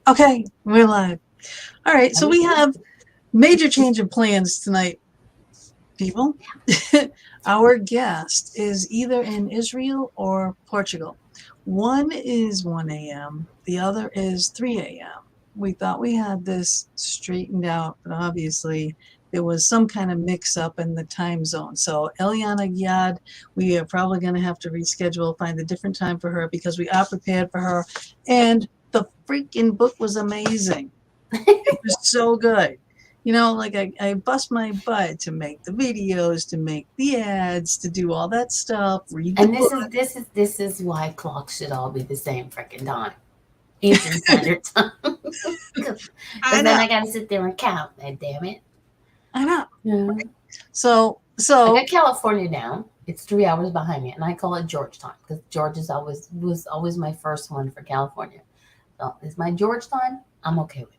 Okay, we're live. All right, so we have major change of plans tonight, people. Our guest is either in Israel or Portugal. One is 1 a.m., the other is 3 a.m. We thought we had this straightened out, but obviously there was some kind of mix up in the time zone. So Eliana Gyad, we are probably going to have to reschedule, find a different time for her because we are prepared for her. And the freaking book was amazing. It was so good. Like I bust my butt to make the videos, to make the ads, to do all that stuff, read the And book. this is why clocks should all be the same freaking time, Eastern Standard Time. I Because then know, I gotta sit there and count. Damn it. I know. Yeah. So, I so got California down. It's 3 hours behind me, and I call it George time because George is always was always my first one for California. So is my George time? I'm okay with it.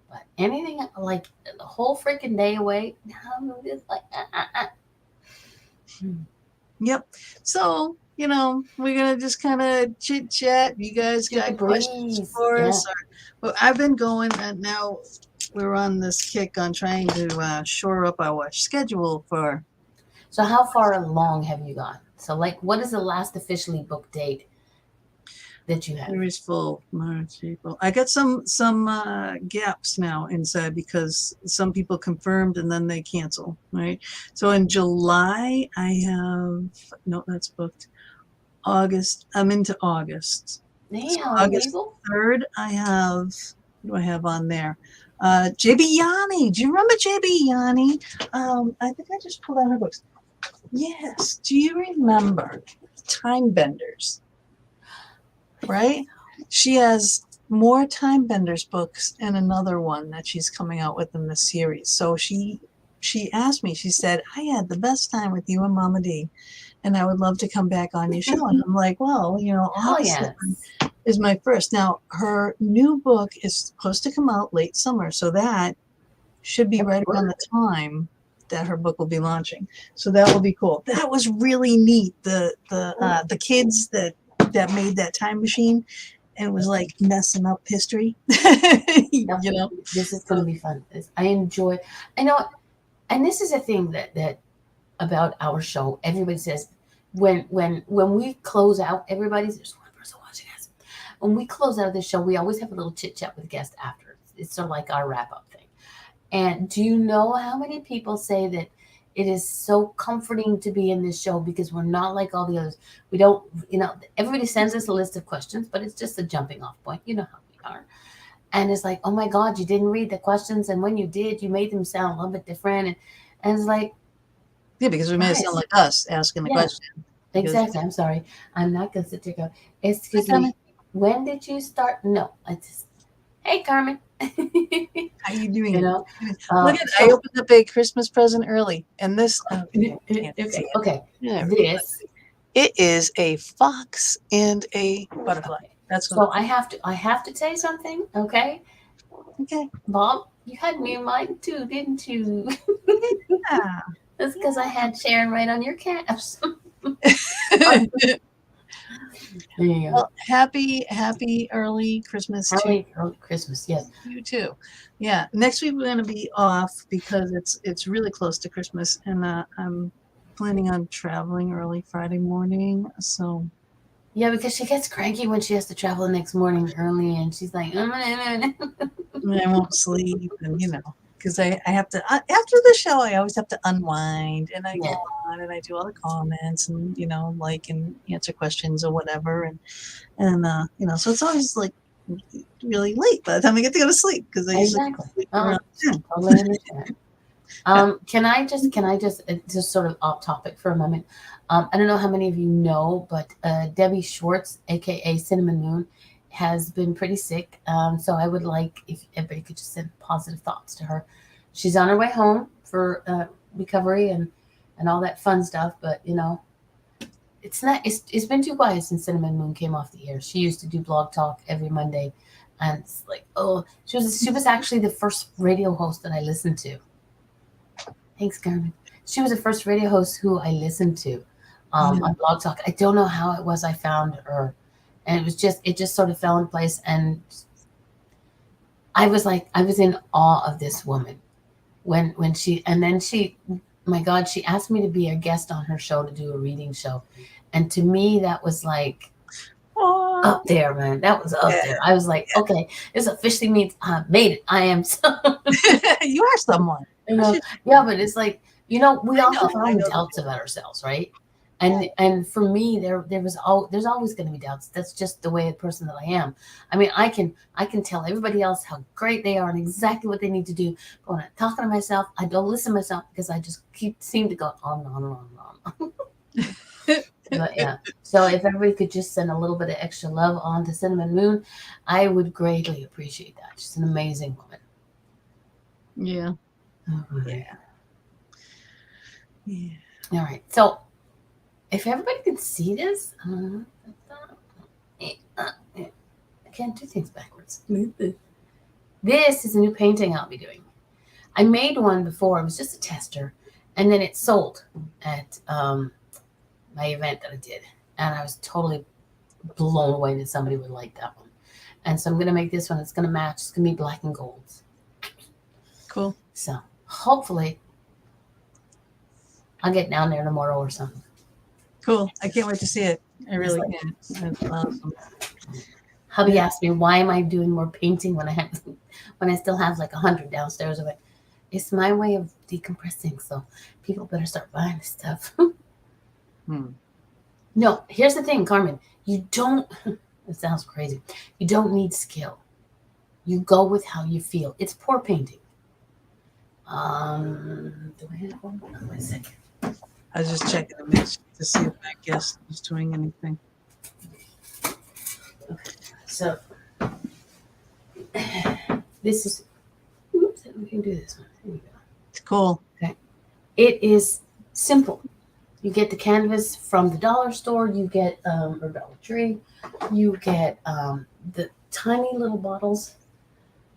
But anything like the whole freaking day away, I'm just like, yep. So, we're gonna just kind of chit chat. You guys shoot the got questions breeze. for Yeah. us? Well, I've been going, and now we're on this kick on trying to shore up our schedule for. So how far along have you gone? So like, what is the last officially booked date that you have? Series full March, April. I got some gaps now inside because some people confirmed and then they cancel, right? So in July I have no, that's booked. August, I'm into August. So Damn, August people. 3rd, I have what do I have on there? JB Yanni. Do you remember JB Yanni? I think I just pulled out her books. Yes. Do you remember Time Benders? Right? She has more Time Benders books and another one that she's coming out with in the series. So she asked me, she said, I had the best time with you and Mama D, and I would love to come back on your show. And I'm like, well, Hell August yes. is my first. Now, her new book is supposed to come out late summer, so that should be Yep. right around the time that her book will be launching. So that will be cool. That was really neat. The kids that made that time machine and it was like messing up history. Yep. you know. This is So gonna be fun. I enjoy. I know, and this is a thing that about our show. Everybody says when we close out, everybody's there's one person watching us. When we close out of the show, we always have a little chit chat with the guest after. It's sort of like our wrap up thing. And do you know how many people say that it is so comforting to be in this show because we're not like all the others. We don't, everybody sends us a list of questions, but it's just a jumping off point. You know how we are. And it's like, oh my God, you didn't read the questions. And when you did, you made them sound a little bit different. And it's like, yeah, because we made it sound guys, like us asking the yeah, question. Because exactly. I'm sorry. I'm not going to sit there and go, I excuse kind of me, when did you start? No, I just, hey, Carmen. how you doing? know, Look at I so opened up a Christmas present early, and this can't see okay, it. okay. Yeah, This it is a fox and a butterfly. okay. That's what. So I have to say something, okay? Okay. Bob, you had me in mind too, didn't you? Yeah. That's because I had Sharon right on your caps. Yeah. There you go. Well, happy early Christmas to Early Christmas, yes. you too. Yeah, next week we're gonna be off because it's really close to Christmas, and I'm planning on traveling early Friday morning. So Yeah, because she gets cranky when she has to travel the next morning early, and she's like, I won't sleep, and because I have to after the show I always have to unwind, and I go yeah, on and I do all the comments and like and answer questions or whatever, and so it's always like really late by the time I get to go to sleep because I usually exactly. sleep around 10. Totally understand. Can I just sort of off topic for a moment? I don't know how many of you know, but Debbie Schwartz, aka Cinnamon Moon, has been pretty sick. So I would like if everybody could just send positive thoughts to her. She's on her way home for recovery and all that fun stuff, but it's not. It's been too quiet since Cinnamon Moon came off the air. She used to do blog talk every Monday, and it's like, oh, she was actually the first radio host that I listened to. Thanks, Carmen. She was the first radio host who I listened to Yeah. on Blog Talk. I don't know how it was I found her, and it just sort of fell in place. And I was in awe of this woman when she, and then she, my God, she asked me to be a guest on her show to do a reading show. And to me, that was like Oh, up there, man. That was up yeah. there. I was like, okay, this officially means I made it. I am someone. You are someone. You know, yeah, but it's like, we I all know, have our I own know. doubts about ourselves, right? And for me, there's always going to be doubts. That's just the way the person that I am. I mean, I can tell everybody else how great they are and exactly what they need to do. But when I'm talking to myself, I don't listen to myself because I just seem to go on and on and on and on. But yeah, so if everybody could just send a little bit of extra love on to Cinnamon Moon, I would greatly appreciate that. She's an amazing woman. Yeah. All right. Yeah. All right. So if everybody can see this, I can't do things backwards. This is a new painting I'll be doing. I made one before. It was just a tester, and then it sold at my event that I did, and I was totally blown away that somebody would like that one. And so I'm going to make this one. It's going to match. It's going to be black and gold. Cool. So hopefully I'll get down there tomorrow or something. Cool. I can't wait to see it. I really can. That's awesome. Hubby asked me, why am I doing more painting when I still have like 100 downstairs of it? It's my way of decompressing, so people better start buying this stuff. No, here's the thing, Carmen. You don't, it sounds crazy. You don't need skill. You go with how you feel. It's pour painting. Do I have one? Wait a second. I was just checking the mix to see if my guest was doing anything. Okay, so this is, oops, we can do this one. Here we go. It's cool. Okay. It is simple. You get the canvas from the dollar store. You get or Dollar Tree. You get the tiny little bottles.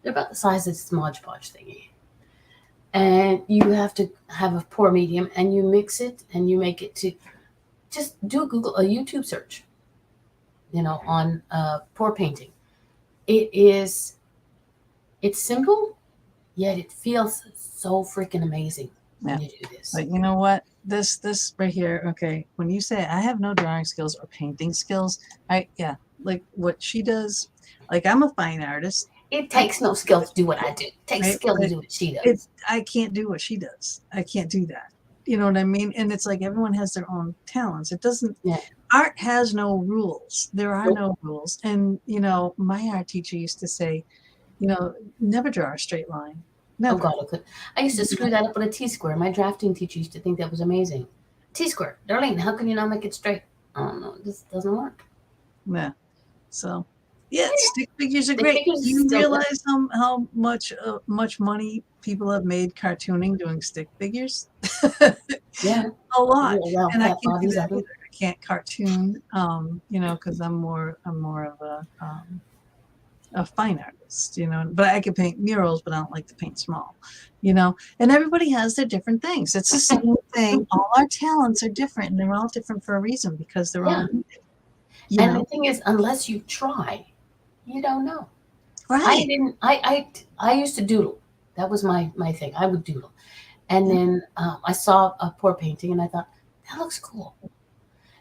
They're about the size of this Mod Podge thingy. And you have to have a pour medium, and you mix it, and you make it to, just do a YouTube search, on pour painting. It's simple, yet it feels so freaking amazing when you do this. But you know what? This right here, okay, when you say I have no drawing skills or painting skills, like what she does, like I'm a fine artist. It takes no skill to do what I do. It takes skill to do what she does. I can't do what she does. I can't do that. You know what I mean? And it's like everyone has their own talents. It doesn't, art has no rules. There are no rules. And, my art teacher used to say, never draw a straight line. Never. Oh, God, I could. I used to screw that up with a T-square. My drafting teacher used to think that was amazing. T-square. Darlene, how can you not make it straight? Oh, no, this doesn't work. Yeah. So... yeah, stick figures are great. Do you realize how much money people have made cartooning doing stick figures? Yeah, a lot. And I can't do that either. I can't cartoon, because I'm more of a fine artist, But I can paint murals, but I don't like to paint small, And everybody has their different things. It's the same thing. All our talents are different, and they're all different for a reason because they're all. And the thing is, unless you try, you don't know. Right. I used to doodle. That was my thing. I would doodle. And then I saw a pour painting and I thought, that looks cool.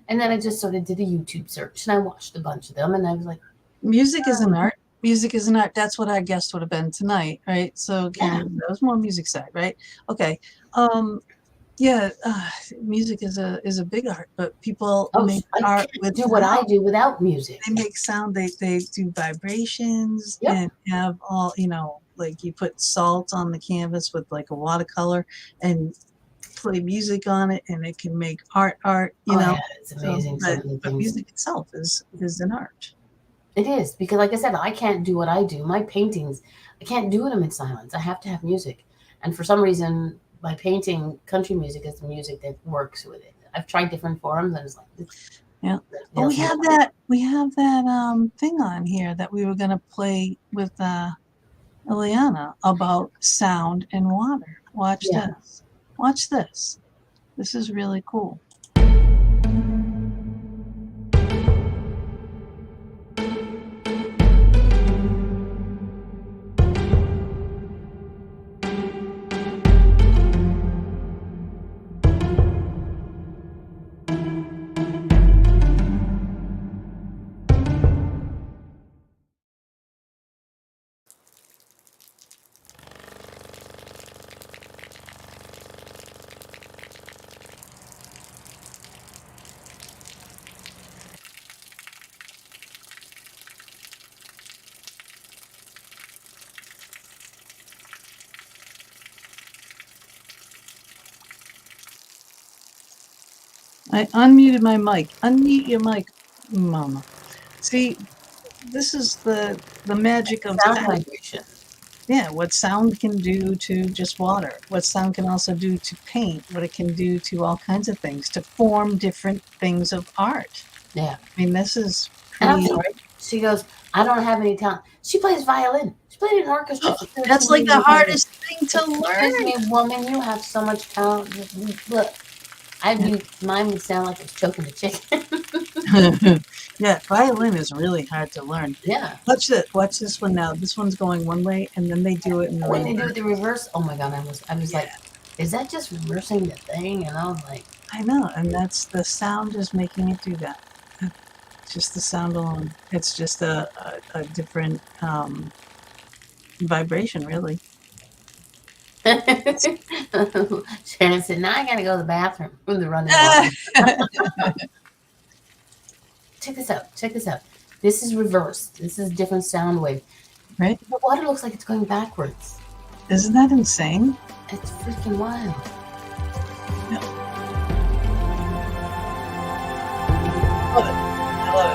And then I just sort of did a YouTube search and I watched a bunch of them and I was like, music is an art. Music is an art. That's what our guest would have been tonight, right? So Karen, that was more music side, right? Okay. Music is a big art, but people make art with do what I do without music. They make sound. They do vibrations and have all like you put salt on the canvas with like a watercolor and play music on it, and it can make art. Yeah, it's amazing. But music itself is an art. It is, because like I said, I can't do what I do. My paintings, I can't do them in silence. I have to have music, and for some reason. My painting, country music is the music that works with it. I've tried different forms, and it's like, Well, we have that thing on here that we were going to play with Ileana about sound and water. Watch this. Watch this. This is really cool. I unmuted my mic. Unmute your mic, Mama. See, this is the magic of Sound sound. vibration. Yeah, what sound can do to just water, what sound can also do to paint, what it can do to all kinds of things, to form different things of art. Yeah. I mean, this is And I'm pretty. sorry. She goes, I don't have any talent. She plays violin. She played in an orchestra for 13 That's like years. the hardest thing to Excuse learn. me, woman, you have so much talent. Look, mine would sound like it was choking a chicken. Yeah, violin is really hard to learn. Yeah. Watch this one now. This one's going one way, and then they do it in the When they do reverse. the reverse, oh my god, I was Yeah, like, is that just reversing the thing? And I was like, I know, and that's the sound is making it do that. Just the sound alone. It's just a different vibration, really. Shannon said, now I gotta go to the bathroom from the running water. Check this out. Check this out. This is reversed. This is a different sound wave. Right? The water looks like it's going backwards. Isn't that insane? It's freaking wild. Yeah. Love it. I love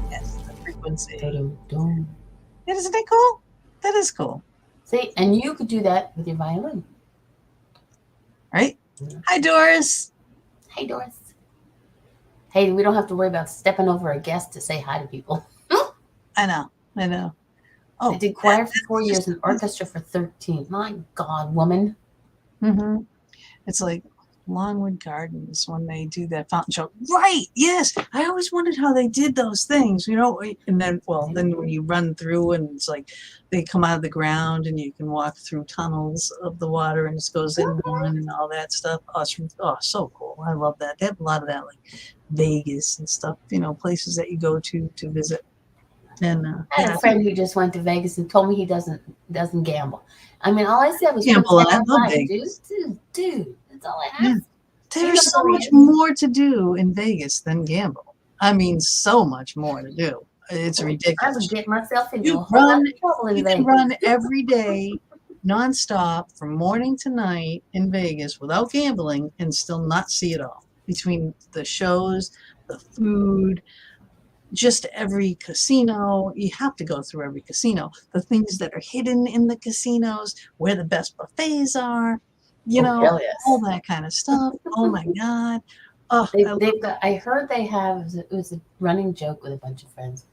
it. Yes, the frequency. Dum-dum. Isn't it cool? That is cool. See, and you could do that with your violin. Right? Yeah. Hi, Doris. Hey, Doris. Hey, we don't have to worry about stepping over a guest to say hi to people. I know. I know. Oh, I did choir for 4 years and orchestra for 13. My God, woman. Mm-hmm. It's like Longwood Gardens when they do that fountain show. Right. Yes. I always wondered how they did those things, you know, and then, well, then when you run through and it's like they come out of the ground and you can walk through tunnels of the water and it goes in one and all that stuff. Oh, so cool. I love that. They have a lot of that, like Vegas and stuff, you know, places that you go to visit. And I had a friend who just went to Vegas and told me he doesn't gamble. I mean, all I said was gamble, and I love Vegas. Dude, that's all I Yeah. have. There's so much more to do in Vegas than gamble. I mean, so much more to do. It's I ridiculous. would get myself into You a whole lot run, of trouble in you can Vegas. run every day, nonstop, from morning to night in Vegas without gambling and still not see it all. Between the shows, the food, just every casino. You have to go through every casino. The things that are hidden in the casinos, where the best buffets are, you know, hell yes. all that kind of stuff. Oh my God. Oh, They've got, I heard they have, it was a running joke with a bunch of friends.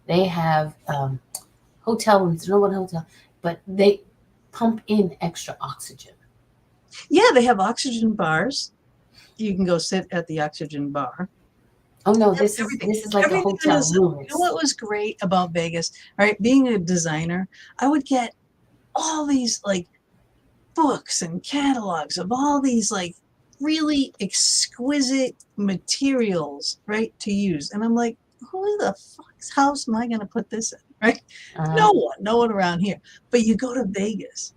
They have hotel rooms, no one hotel, but they pump in extra oxygen. yeah, they have oxygen bars. You can go sit at the oxygen bar. Oh no, this is like a hotel room. You know what was great about Vegas? All right, being a designer, I would get all these like books and catalogs of all these like really exquisite materials, right, to use. And I'm like, who the fuck's house am I going to put this in, right? No one around here. But you go to Vegas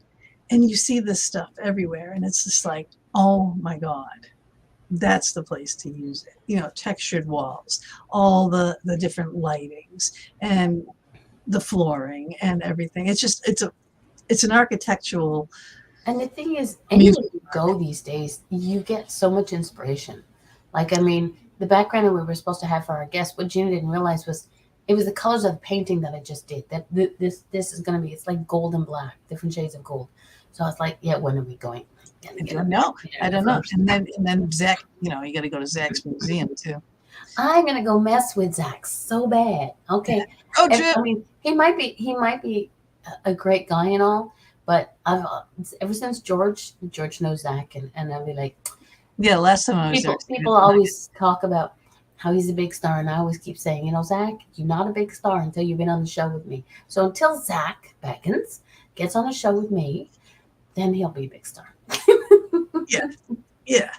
and you see this stuff everywhere, and it's just like, oh my God. That's the place to use it. You know, textured walls, all the different lightings and the flooring and everything. It's just it's an architectural. And the thing is, anywhere you go these days, you get so much inspiration. Like, I mean, the background that we were supposed to have for our guests, what Gina didn't realize was it was the colors of the painting that I just did. That this is going to be, it's like gold and black, different shades of gold. So I was like, yeah, when are we going? I don't know. And then Zach, you know, you got to go to Zach's museum too. I'm gonna go mess with Zach so bad. Okay, Oh, Chit. I mean, he might be a great guy and all, but I've ever since George knows Zach, and I'll be like, yeah. Last time I was there, people always talk about how he's a big star, and I always keep saying, you know, Zach, you're not a big star until you've been on the show with me. So until Zach Beckins gets on a show with me, then he'll be a big star. Yeah.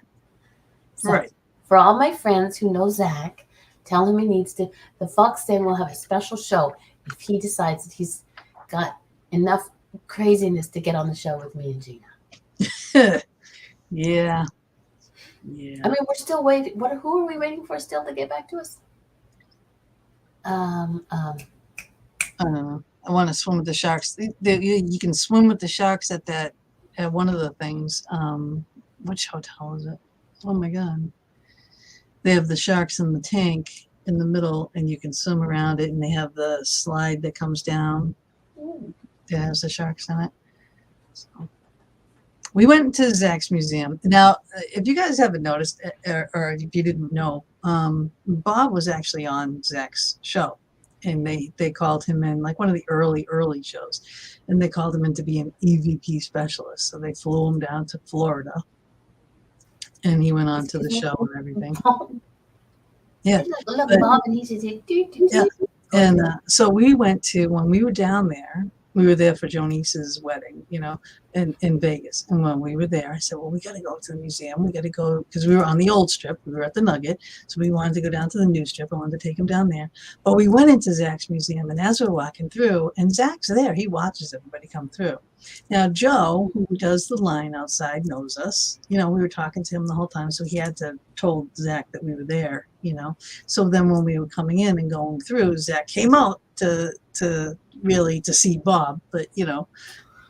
So, right. For all my friends who know Zach, tell him he needs to. The Fox Den will have a special show if he decides that he's got enough craziness to get on the show with me and Gina. Yeah. I mean, we're still waiting. Who are we waiting for still to get back to us? I don't know. I want to swim with the sharks. You can swim with the sharks at one of the things. Which hotel is it? Oh my God. They have the sharks in the tank in the middle, and you can swim around it, and they have the slide that comes down that has the sharks in it. So we went to Zach's museum. Now, if you guys haven't noticed, or if you didn't know, Bob was actually on Zach's show, and they called him in, like one of the early shows, and they called him in to be an EVP specialist. So they flew him down to Florida, and he went on to the show and everything. Yeah. Look, Bob, and he says, yeah. And so we went to, when we were down there, we were there for Jonice's wedding, in Vegas. And when we were there, I said, well, we got to go to the museum. We got to go, because we were on the old strip. We were at the Nugget. So we wanted to go down to the new strip. I wanted to take him down there. But we went into Zach's museum, and as we're walking through, and Zach's there, he watches everybody come through. Now, Joe, who does the line outside, knows us. We were talking to him the whole time, so he had to told Zach that we were there, So then when we were coming in and going through, Zach came out to see Bob, but,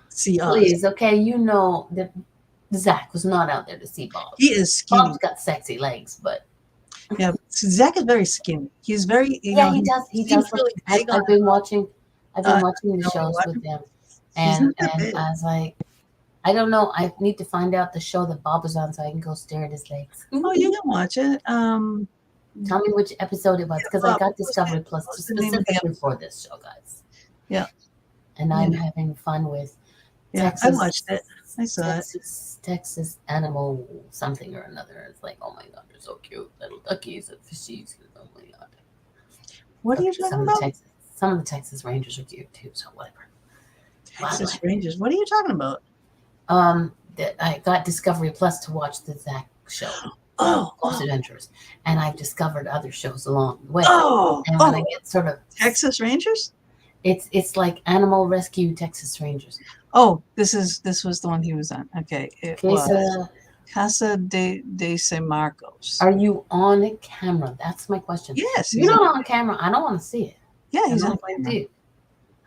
see us. Please, okay, that Zach was not out there to see Bob. He is skinny. Bob's got sexy legs, but... Yeah, Zach is very skinny. He's very... he does. He does. Really I've been watching the shows with them. And I was like, I don't know. I need to find out the show that Bob was on so I can go stare at his legs. Oh, you can watch it. Tell me which episode it was, because I got Discovery Plus specifically for this show, guys. Yeah. And I'm having fun with Texas. I watched it. I saw it. Texas animal something or another. It's like, oh my God, they're so cute. Little duckies and fishies. Oh my God. What are you talking about? Some of the Texas Rangers are cute too, so whatever. Texas Rangers. What are you talking about? I got Discovery Plus to watch the Zach show. Close Adventures, and I've discovered other shows along the way. And when I get sort of Texas Rangers, it's like Animal Rescue Texas Rangers. Oh, this was the one he was on. Okay, it was Casa de San Marcos. Are you on camera? That's my question. Yes, you're not on camera. I don't want to see it. Yeah, he's on camera.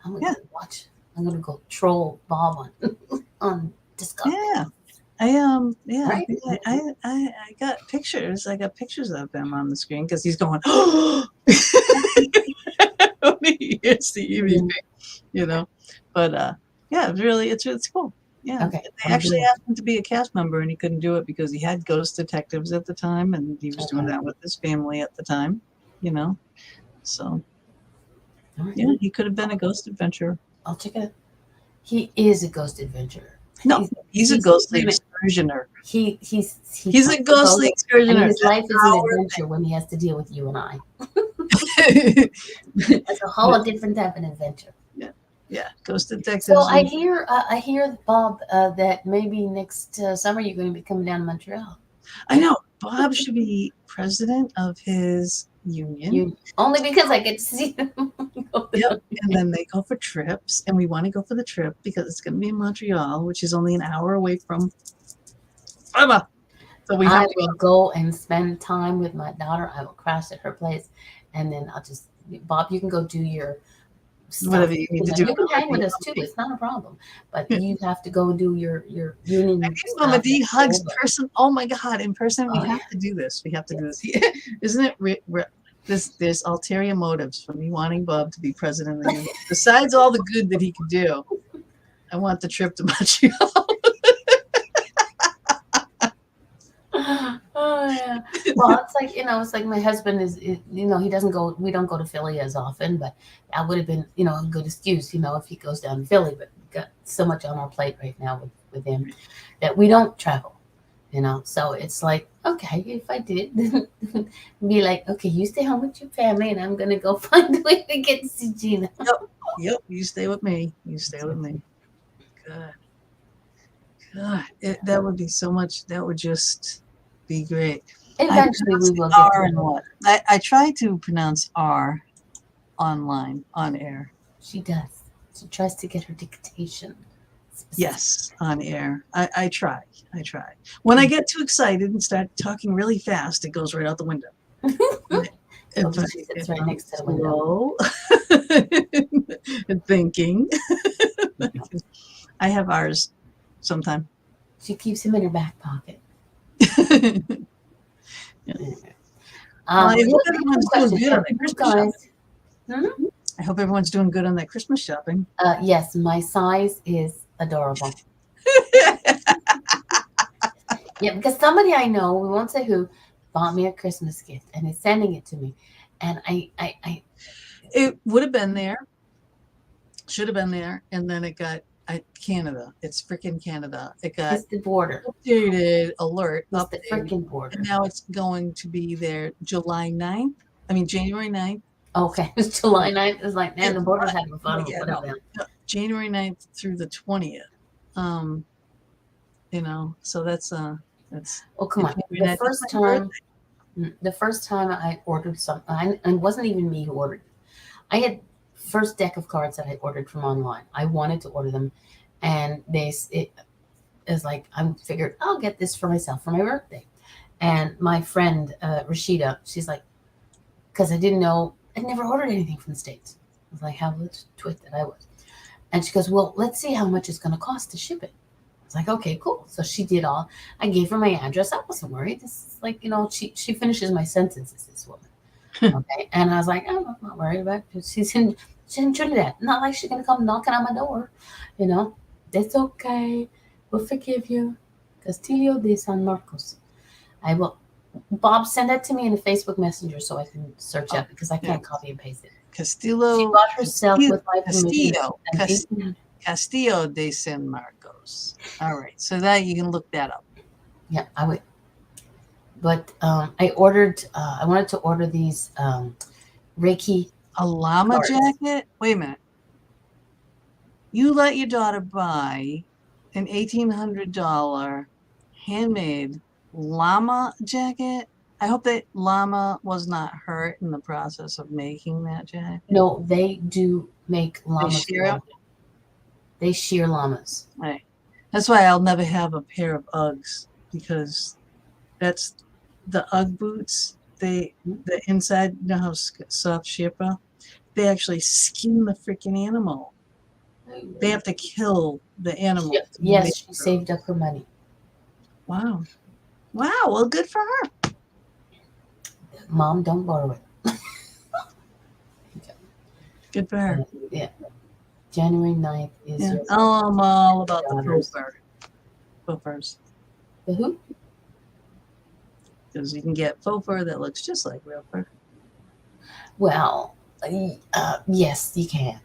I'm gonna go watch. I'm gonna go troll Bob on Discovery. Yeah. Right? I got pictures. I got pictures of him on the screen because he's going, when he hears the EVP, But it's cool. Yeah. Okay. They actually asked him to be a cast member, and he couldn't do it because he had Ghost Detectives at the time, and he was doing that with his family at the time, So, yeah, he could have been a ghost adventurer. I'll check it out. He is a ghost adventurer. No, he's a ghostly excursioner. He's a ghostly excursioner. And his life is an adventure when he has to deal with you and I. That's a whole different type of adventure. Yeah, Ghost Detectives. So I hear, Bob, that maybe next summer you're going to be coming down to Montreal. I know. Bob should be president of his union. Only because I get to see them. Yep. And then they go for trips, and we want to go for the trip because it's going to be in Montreal, which is only an hour away from Emma. So I will go and spend time with my daughter. I will crash at her place, and then I'll just, Bob, you can go do your stuff. Whatever you need to do. You can hang with us too. It's not a problem. But you have to go do your union. Mama D hugs person. Oh my God! In person, we have to do this. We have to do this. Isn't it? There's ulterior motives for me wanting Bob to be president of the union. Besides all the good that he could do, I want the trip to Montreal. Oh yeah. Well, it's like my husband is, he doesn't go. We don't go to Philly as often, but that would have been, a good excuse, if he goes down to Philly. But we've got so much on our plate right now with him that we don't travel. So it's like, okay, if I did, be like, okay, you stay home with your family, and I'm gonna go find a way to get to see Gina. Yep. You stay with me. God, that would be so much. That would just be great. Eventually, we will get R and what? I try to pronounce R online on air. She does. She tries to get her dictation. Yes, on air. I try. When I get too excited and start talking really fast, it goes right out the window. Oh, because she sits right next to the window. And thinking. I have ours sometime. She keeps him in her back pocket. Well, I hope Here's a everyone's doing question. good on that You Christmas shopping. guys, I hope everyone's doing good on that Christmas shopping. yes, my size is adorable. Yeah, because somebody I know, we won't say who, bought me a Christmas gift and is sending it to me, and It would have been there, should have been there, and then it got Canada. It's freaking Canada. It got it's the border. updated alert It's the update, freaking border. and now it's going to be there January 9th. Okay, it's July 9th. It's like, man, the border's having fun. Yeah, What no, about January 9th through the 20th. So that's Oh, come on. January 9th, The first time I ordered something, and it wasn't even me who ordered it. I had first deck of cards that I ordered from online. I wanted to order them, and it is like, I figured I'll get this for myself for my birthday. And my friend Rashida, she's like, because I didn't know, I'd never ordered anything from the States. I was like, how twit that I was. And she goes, well, let's see how much it's going to cost to ship it. I was like, okay, cool. So she did all. I gave her my address. I wasn't worried. This is like, she finishes my sentences, this woman. Okay. And I was like, oh, I'm not worried about it. She's in Trinidad. Not like she's going to come knocking on my door. That's okay. We'll forgive you. Castillo de San Marcos. I will. Bob, send that to me in a Facebook Messenger so I can search it because I can't copy and paste it. Castillo. She bought herself with my permission. Castillo de San Marcos. All right, so that you can look that up. Yeah, I would. But I ordered. I wanted to order these Reiki. A llama cards. jacket. Wait a minute. You let your daughter buy an $1,800 handmade llama jacket. I hope that llama was not hurt in the process of making that jacket. No, they do make llamas. They shear llamas. Right. That's why I'll never have a pair of Uggs, because that's the Ugg boots. The inside, you know how soft Sherpa? They actually skin the freaking animal. They have to kill the animal. Yes, she saved up her money. Wow. Well, good for her. Mom, don't borrow it. Good for her. Yeah. January 9th is your I'm all about the faux furs. The who? Because you can get faux fur that looks just like real fur. Well, yes, you can.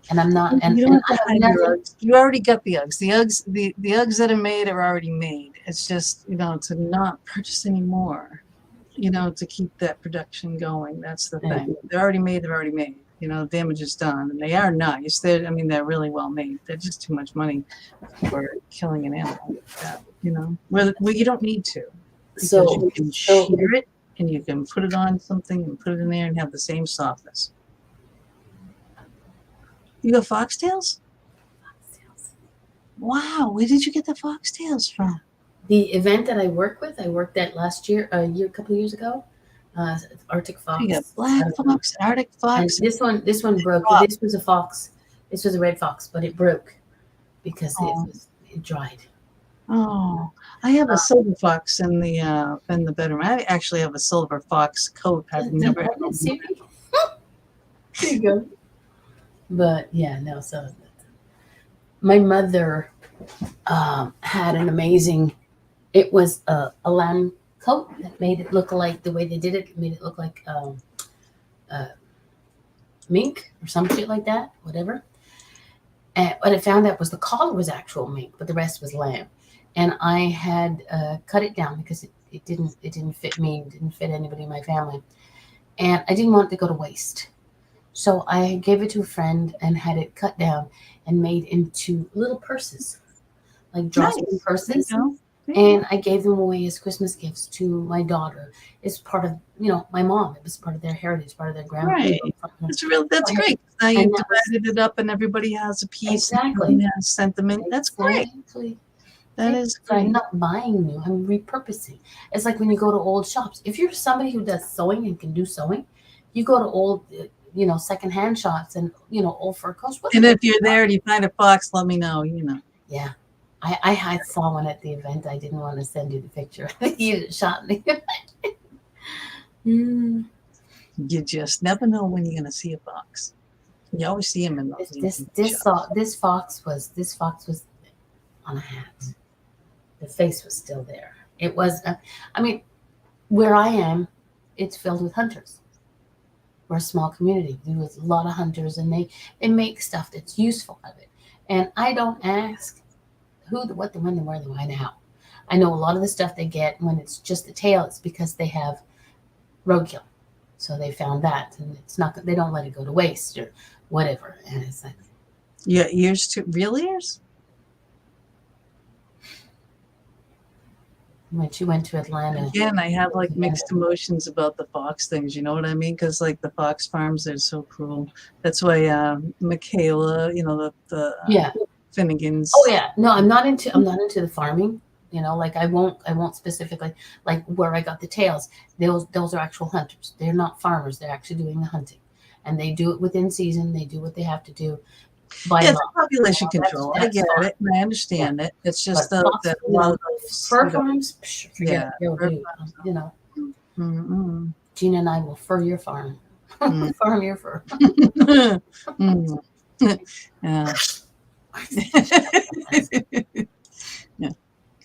And I'm not. And, you don't have to hide your Uggs. You already got the Uggs. The Uggs that are made are already made. It's just, to not purchase any more, to keep that production going. That's the thing. They're already made. They're already made. Damage is done. And they are nice. They're really well made. They're just too much money for killing an animal like that, Well, you don't need to. So you can shear it, and you can put it on something and put it in there and have the same softness. You got foxtails? Wow, where did you get the foxtails from? The event that I worked at last year, a couple of years ago, Arctic fox. You got black fox, Arctic fox. And this one broke. This was a fox. This was a red fox, but it broke because it dried. Oh, I have a silver fox in the bedroom. I actually have a silver fox coat. I've never had. There you go. But yeah, no. So my mother had an amazing. It was a lamb coat that made it look like the way they did it. It made it look like mink or some shit like that. Whatever. And what I found out was the collar was actual mink, but the rest was lamb. And I had cut it down because it didn't fit me, it didn't fit anybody in my family, and I didn't want it to go to waste. So I gave it to a friend and had it cut down and made into little purses, like drawstring purses. And I gave them away as Christmas gifts to my daughter. It's part of, my mom. It was part of their heritage, part of their grandmother. Right. That's great. Now you divided it up and everybody has a piece. Exactly. And has sentiment. That's great. That is great. I'm not buying new. I'm repurposing. It's like when you go to old shops. If you're somebody who does sewing and can do sewing, You go to old, secondhand shops and old fur coats. And if you're there and you find a fox, let me know. Yeah. I saw one at the event. I didn't want to send you the picture. You shot me. Mm. You just never know when you're gonna see a fox. You always see them in those. This fox was on a hat. The face was still there. It was. I mean, where I am, it's filled with hunters. We're a small community. There's a lot of hunters, and they make stuff that's useful of it. And I don't ask who, the what, the when, the where, the why, and how. I know a lot of the stuff they get when it's just the tail. It's because they have roadkill, so they found that, and it's not. They don't let it go to waste or whatever. And it's like, yeah, ears too. Real ears? when she went to Atlanta. Again, I have like mixed emotions about the fox things. You know what I mean? Because like the fox farms, they're so cruel. That's why Michaela, Yeah. Finnegans. Oh yeah. No, I'm not into the farming. Like I won't specifically, like where I got the tails. Those are actual hunters. They're not farmers. They're actually doing the hunting, and they do it within season. They do what they have to do. Yeah, it's population control. I get it, and I understand it. It's just that a lot of those fur farms, forget it. Mm-mm. Gina and I will fur your farm. Farm your fur. Yeah. Yeah.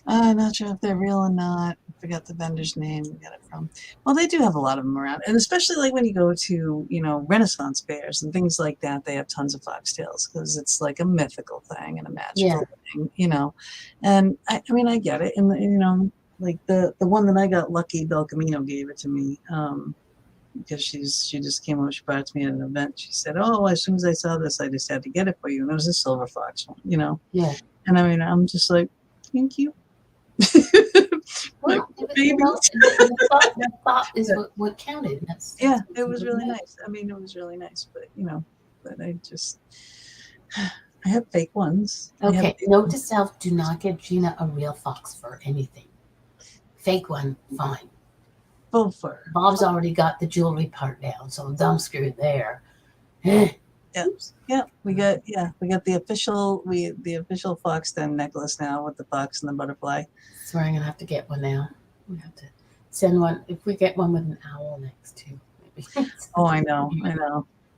I'm not sure if they're real or not. I forgot the vendor's name we got it from. Well, they do have a lot of them around. And especially like when you go to, Renaissance fairs and things like that, they have tons of foxtails because it's like a mythical thing and a magical thing, And I mean, I get it. And, like the one that I got lucky, Bel Camino gave it to me. Because she just came up, she brought it to me at an event. She said, "Oh, as soon as I saw this, I just had to get it for you." And it was a silver fox one, Yeah. And I mean, I'm just like, thank you. Well, the thought is what counted. It was really nice. I mean, it was really nice, but I have fake ones. Okay, note to self: do not get Gina a real fox for anything. Fake one, fine. Full fur. Bob's already got the jewelry part down, so I'm screwed there. Yeah, we got the official fox den necklace now with the fox and the butterfly. So I'm gonna have to get one now. We have to send one if we get one with an owl next to. Maybe. Oh, I know.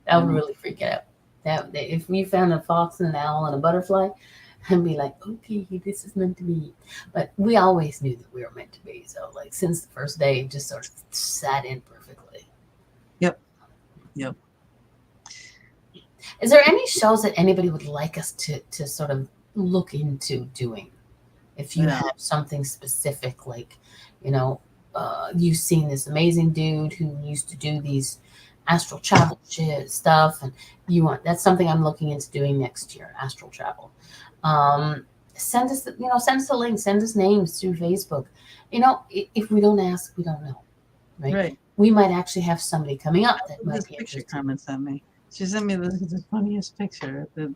That would really freak out. That if we found a fox and an owl and a butterfly, I'd be like, okay, this is meant to be. But we always knew that we were meant to be. So like since the first day, it just sort of sat in perfectly. Yep. Is there any shows that anybody would like us to sort of look into doing? If you have something specific, like, you've seen this amazing dude who used to do these astral travel stuff, and that's something I'm looking into doing next year, astral travel. Send us the link, send us names through Facebook. If we don't ask, we don't know, right? We might actually have somebody coming up that might be picture comments on me. She sent me the funniest picture. The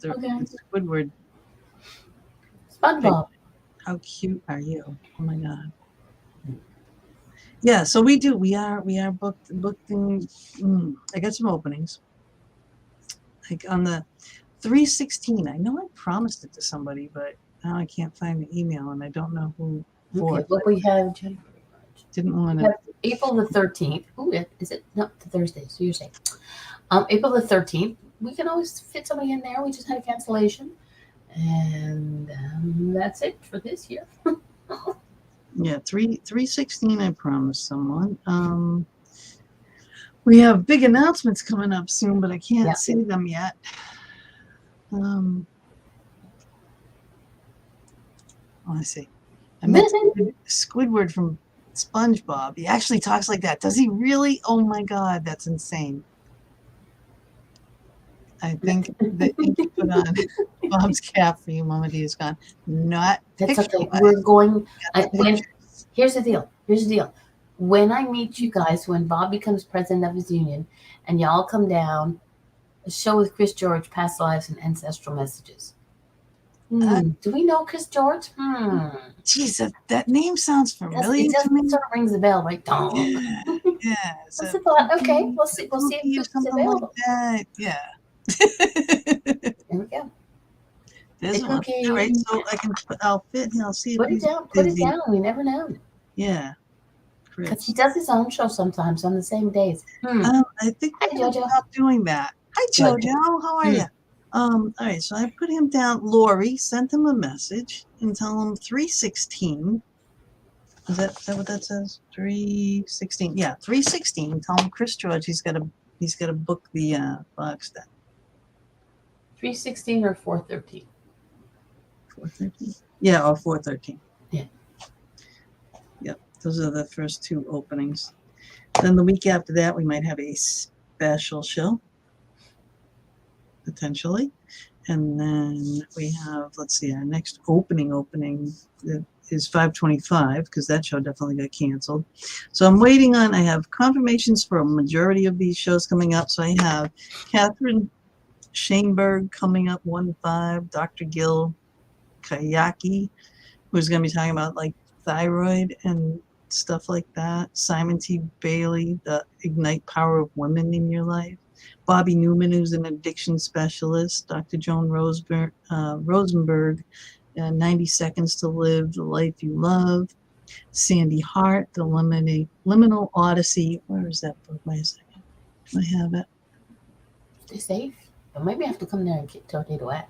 Squidward. SpongeBob. How cute are you? Oh my God. Yeah, so we do. We are booked. I got some openings. Like on the 3/16. I know I promised it to somebody, but now I can't find the email and I don't know who for. Okay, what we have, Jennifer. Didn't want to. April the 13th. Ooh, is it? No, the Thursday. So you're saying. April the 13th. We can always fit somebody in there. We just had a cancellation. And that's it for this year. Yeah, 3/16. I promised someone. We have big announcements coming up soon, but I can't see them yet. I see. I met Squidward from SpongeBob. He actually talks like that. Does he really? Oh my God, that's insane. I think the ink you put on Bob's cap for you, Mama D is gone. Not that's okay. We're going. Here's the deal. When I meet you guys, when Bob becomes president of his union, and y'all come down, a show with Chris George, past lives and ancestral messages. Do we know Chris George? Geez, that name sounds familiar to me. It sort of rings a bell, right? Yeah. What's So the thought? Okay, we'll see. We'll see cookie or if it's something like available. that. Yeah. There we go. There's Hey, one. All right. Cookie. So I'll fit. I'll see if Put it he's down. Put it busy. down. We never know. Yeah. Because he Chris. does his own show sometimes on the same days. I think Hi, we're gonna Jojo. stop doing that. Hi, Good. Jojo. How are Hmm. you? All right. So I put him down. Lori sent him a message and tell him 3:16. Is that what that says? 3:16. Yeah, 3:16. Tell him Chris George. He's got to book the box then. 3:16 or 4:13. 4:13. Yeah, or 4:13. Yeah. Yep. Those are the first two openings. Then the week after that, we might have a special show, potentially. And then we have, let's see, our next opening is 5:25 because that show definitely got canceled. So I'm waiting on, I have confirmations for a majority of these shows coming up. So I have Catherine Shaneberg coming up 1-5, Dr. Gil Kayaki, who's going to be talking about like thyroid and stuff like that. Simon T. Bailey, the Ignite Power of Women in Your Life. Bobby Newman, who's an addiction specialist. Dr. Joan Rosenberg, 90 Seconds to Live, The Life You Love. Sandy Hart, The Liminal Odyssey. Where is that book? Wait a second. Do I have it? Stay safe. But maybe I have to come there and get Tornado at.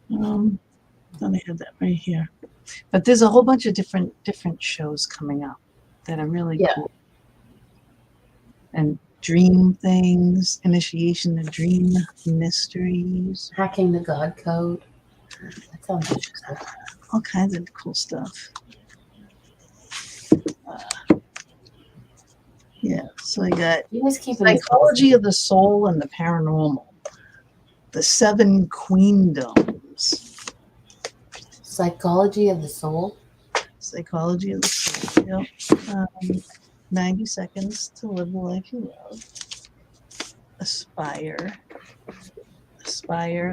Thought I had that right here. But there's a whole bunch of different shows coming up that are really cool. And dream things, initiation to dream mysteries. Hacking the God Code. That sounds interesting. All kinds of cool stuff. Yeah, so I got Psychology of the Soul and the Paranormal. The Seven Queendoms. Psychology of the Soul? Psychology of the Soul, yep. 90 Seconds to Live the Life You Love. Aspire.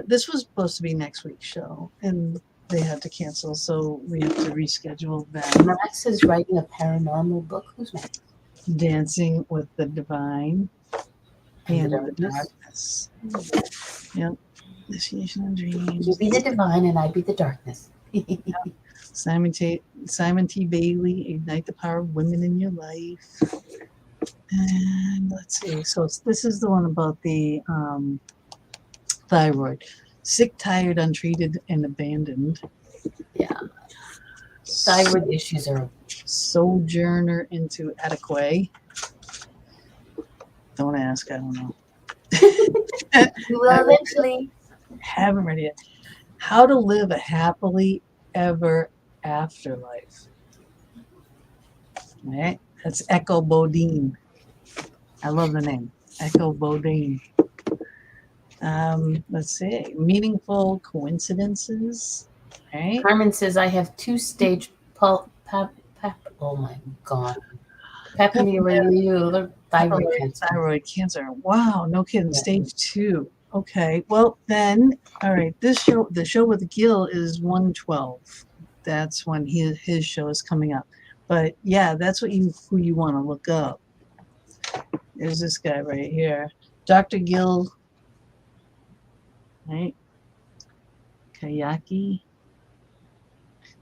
This was supposed to be next week's show, and they had to cancel, so we have to reschedule that. Max is writing a paranormal book. Who's Max? Dancing with the Divine and the Darkness. Yep. Initiation and Dreams. You be the divine and I be the darkness. Yep. Simon T. Bailey, Ignite the Power of Women in Your Life. And let's see. So this is the one about the thyroid. Sick, tired, untreated, and abandoned. Yeah. Thyroid issues are. Sojourner into Adequate. Don't ask. I don't know. We will eventually. Haven't read it yet. How to Live a Happily Ever After Life. All right. That's Echo Bodine. I love the name. Echo Bodine. Let's see. Meaningful Coincidences. Right. Carmen says I have 2-stage oh my God. Papillomavirus thyroid cancer. Wow, no kidding. Yeah. Stage 2. Okay. Well then, all right. The show with Gil is 112. That's when his show is coming up. But yeah, that's who you want to look up. There's this guy right here, Dr. Gil. Right. Kayaki.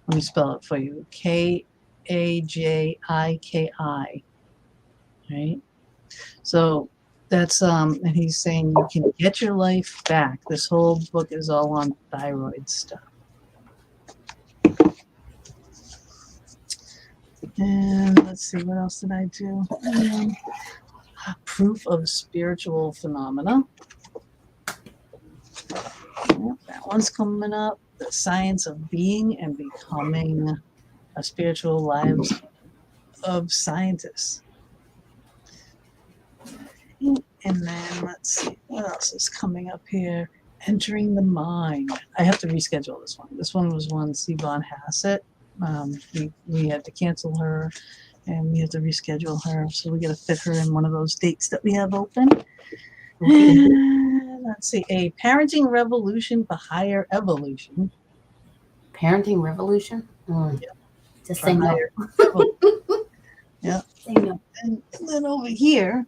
Let me spell it for you. Kajiki. Right. So that's and he's saying you can get your life back. This whole book is all on thyroid stuff. And let's see, what else did I do? Proof of Spiritual Phenomena. Yep, that one's coming up. The Science of Being and Becoming a Spiritual Lives of Scientists. And then let's see, what else is coming up here? Entering the Mind. I have to reschedule this one. This one was one Siobhan Hassett. We had to cancel her, and we have to reschedule her. So we got to fit her in one of those dates that we have open. And let's see, a Parenting Revolution for Higher Evolution. Parenting Revolution? Yep. Just say no. Yeah. Say no. And here,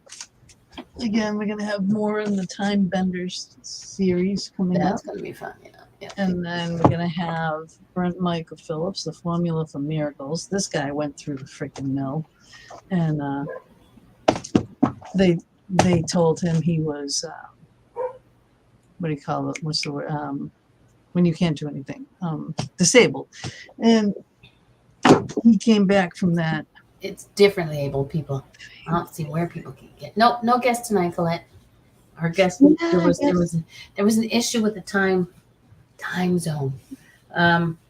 again, we're going to have more in the Time Benders series coming up. That's going to be fun. Yeah. And then we're going to have Brent Michael Phillips, The Formula for Miracles. This guy went through the freaking mill. And they told him he was, what do you call it? What's the word? When you can't do anything, disabled. And he came back from that. It's differently abled people. I don't see where people can get. No guest tonight, Colette. Our guest. There was an issue with the time zone.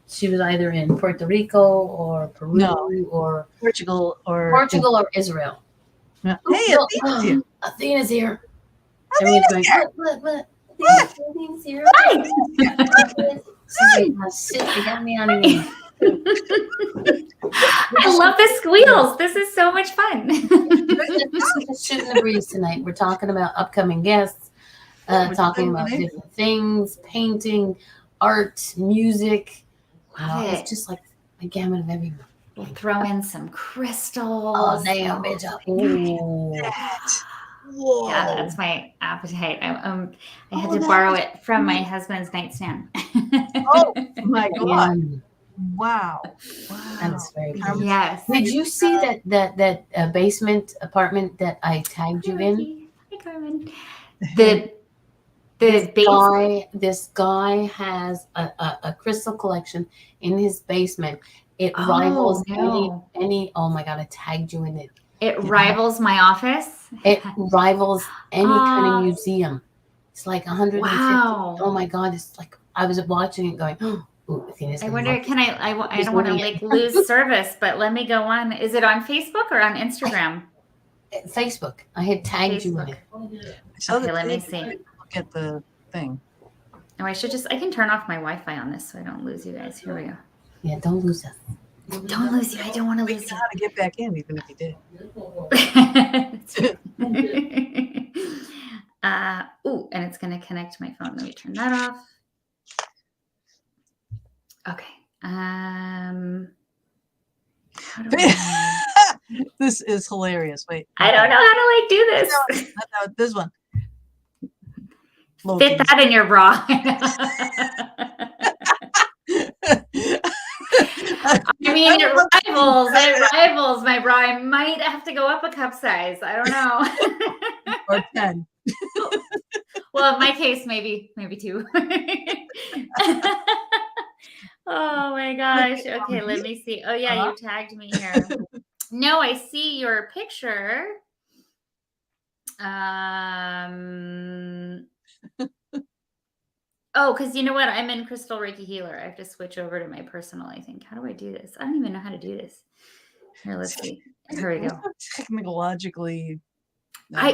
She was either in Puerto Rico or Peru or Portugal or Israel. Yeah. Ooh, Hey, Athena's here. Athena's here. Athena's Everyone's here. going, what? Athena's here. Hi. They got me on a knee. I love the squeals. This is so much fun. This is just shooting the breeze tonight. We're talking about upcoming guests, talking about different things, painting, art, music. Wow, Love it's just like a gamut of everything. We'll throw in some crystals. Oh, damn, bitch. Oh. Whoa. Yeah, that's my appetite. I had to borrow it from my husband's nightstand. Oh my God. Yum. Wow. That's very cool. Yes. Did you see that basement apartment that I tagged you in? Hi, Carmen. The base. This guy has a crystal collection in his basement. It rivals any. Oh my God! I tagged you in it. It rivals my office. It rivals any kind of museum. It's like 150. Wow. Oh my God! It's like I was watching it, going, "Oh, Athena's I gonna wonder, love can I don't want to like lose service, but let me go on. Is it on Facebook or on Instagram? this." Facebook. I had tagged you in it. Okay, let me see. Look at the thing. Oh, I can turn off my Wi-Fi on this so I don't lose you guys. Here we go. Yeah, don't lose us. Don't lose you. I don't want to We lose know how to get back in, even if you did. you. And it's going to connect to my phone. Let me turn that off. Okay. How do I... This is hilarious. Wait. I don't know how to like do this. No, this one. Fit that in your bra. I mean, it rivals my bra. I might have to go up a cup size. I don't know. Or 10. Well, in my case, maybe 2. Oh my gosh. Okay, let me see. Oh yeah, you tagged me here. No, I see your picture. Oh, because you know what? I'm in Crystal Reiki Healer. I have to switch over to my personal, I think. How do I do this? I don't even know how to do this. Here, let's see. Here we go. Technologically.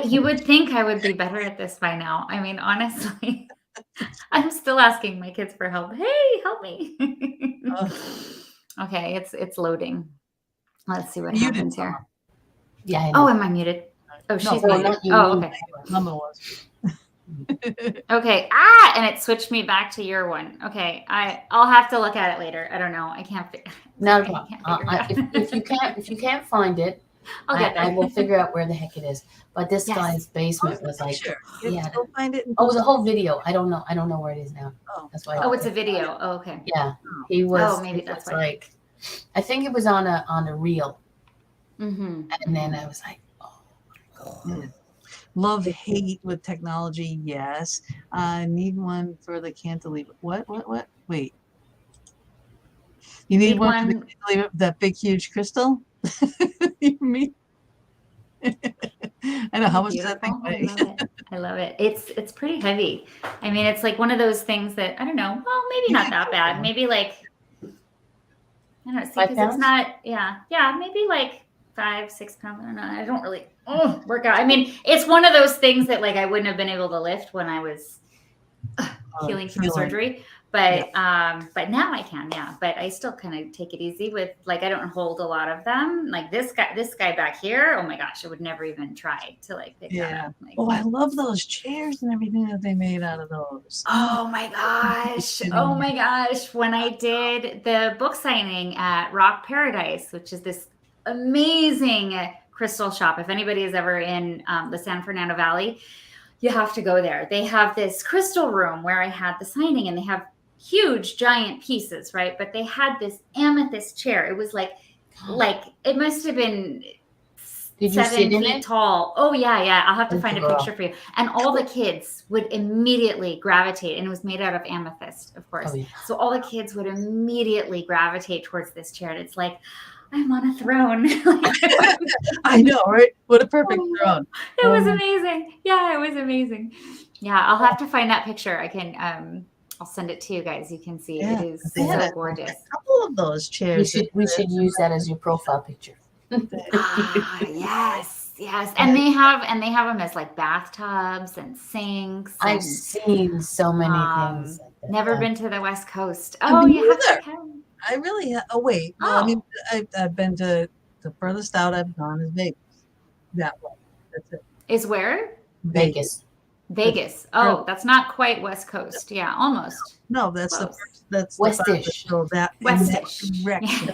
You would think I would be better at this by now. I mean, honestly, I'm still asking my kids for help. Hey, help me. Okay, it's loading. Let's see what happens here. Yeah. Oh, am I muted? Oh, she's muted. Oh, okay. Mama was. Okay. And it switched me back to your one. Okay. I'll have to look at it later. I don't know. I can't. No problem. If you can't find it, I will figure out where the heck it is. But this guy's basement was like, Go find it. the whole video. I don't know where it is now. Oh, that's why. Oh, it's a video. Oh, okay. Yeah, he was. Oh, maybe that's why. Like, I think it was on a reel. Mm-hmm. And then I was like, Love hate with technology. Yes. Need one for the cantilever. What? Wait. You need one for the cantilever, that big, huge crystal? You mean? I know. How much does that thing weigh? I love it. It's pretty heavy. I mean, it's like one of those things that, I don't know. Well, maybe not that bad. Maybe like, I don't know. See, because it's not, maybe like 5-6 pounds. I don't know. I don't really work out. I mean, it's one of those things that like I wouldn't have been able to lift when I was healing from surgery. But now I can, But I still kind of take it easy with, like, I don't hold a lot of them. Like this guy back here, oh my gosh, I would never even try to like pick that up. Like, I love those chairs and everything that they made out of those. Oh my gosh. Oh my gosh. When I did the book signing at Rock Paradise, which is this amazing crystal shop. If anybody is ever in the San Fernando Valley, you have to go there. They have this crystal room where I had the signing, and they have huge giant pieces, right? But they had this amethyst chair. It was like it must have been Did you 7 sit in feet it? tall. Oh yeah. I'll have to find a Girl. picture for you. And all the kids would immediately gravitate, and it was made out of amethyst, of course. Oh, yeah. So all the kids would immediately gravitate towards this chair. And it's like, I'm on a throne. I know, right? What a perfect throne. It was amazing. Yeah, it was amazing. Yeah, I'll have to find that picture. I can I'll send it to you guys. You can see it is They had so a gorgeous. couple of those chairs. We should use that as your profile picture. Yes. And they have them as like bathtubs and sinks. I've seen so many things. Like that. Never been to the West Coast. Oh, you have to come. I really wait. Well, I mean, I've been to the furthest out I've gone is Vegas. That way. That's it. Is where? Vegas. Oh, that's not quite West Coast. Yeah, almost. No, that's Close. that's West-ish. West-ish. Direction.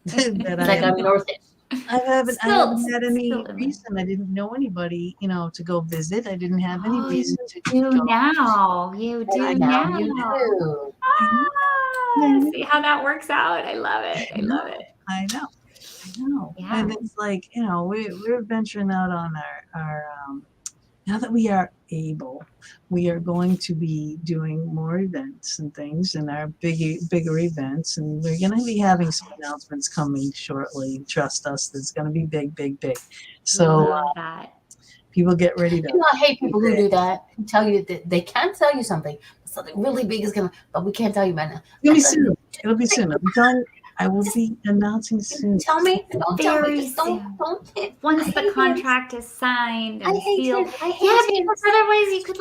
It's like I'm northish. I haven't had any reason. I didn't know anybody, to go visit. I didn't have any reason to do go. now. You do now. You do. See how that works out? I love it. I know. Yeah. And it's like, we're venturing out on our now that we are able, we are going to be doing more events and things, and our bigger events, and we're going to be having some announcements coming shortly. Trust us, it's going to be big. So people get ready to. I hate people who do that. Who tell you that they can tell you something really big is coming, but we can't tell you right now. It'll be soon. I'm telling you, I will be announcing soon. Tell me. Don't tell me. Don't. Once the contract is signed and sealed. I hate it. Because otherwise you could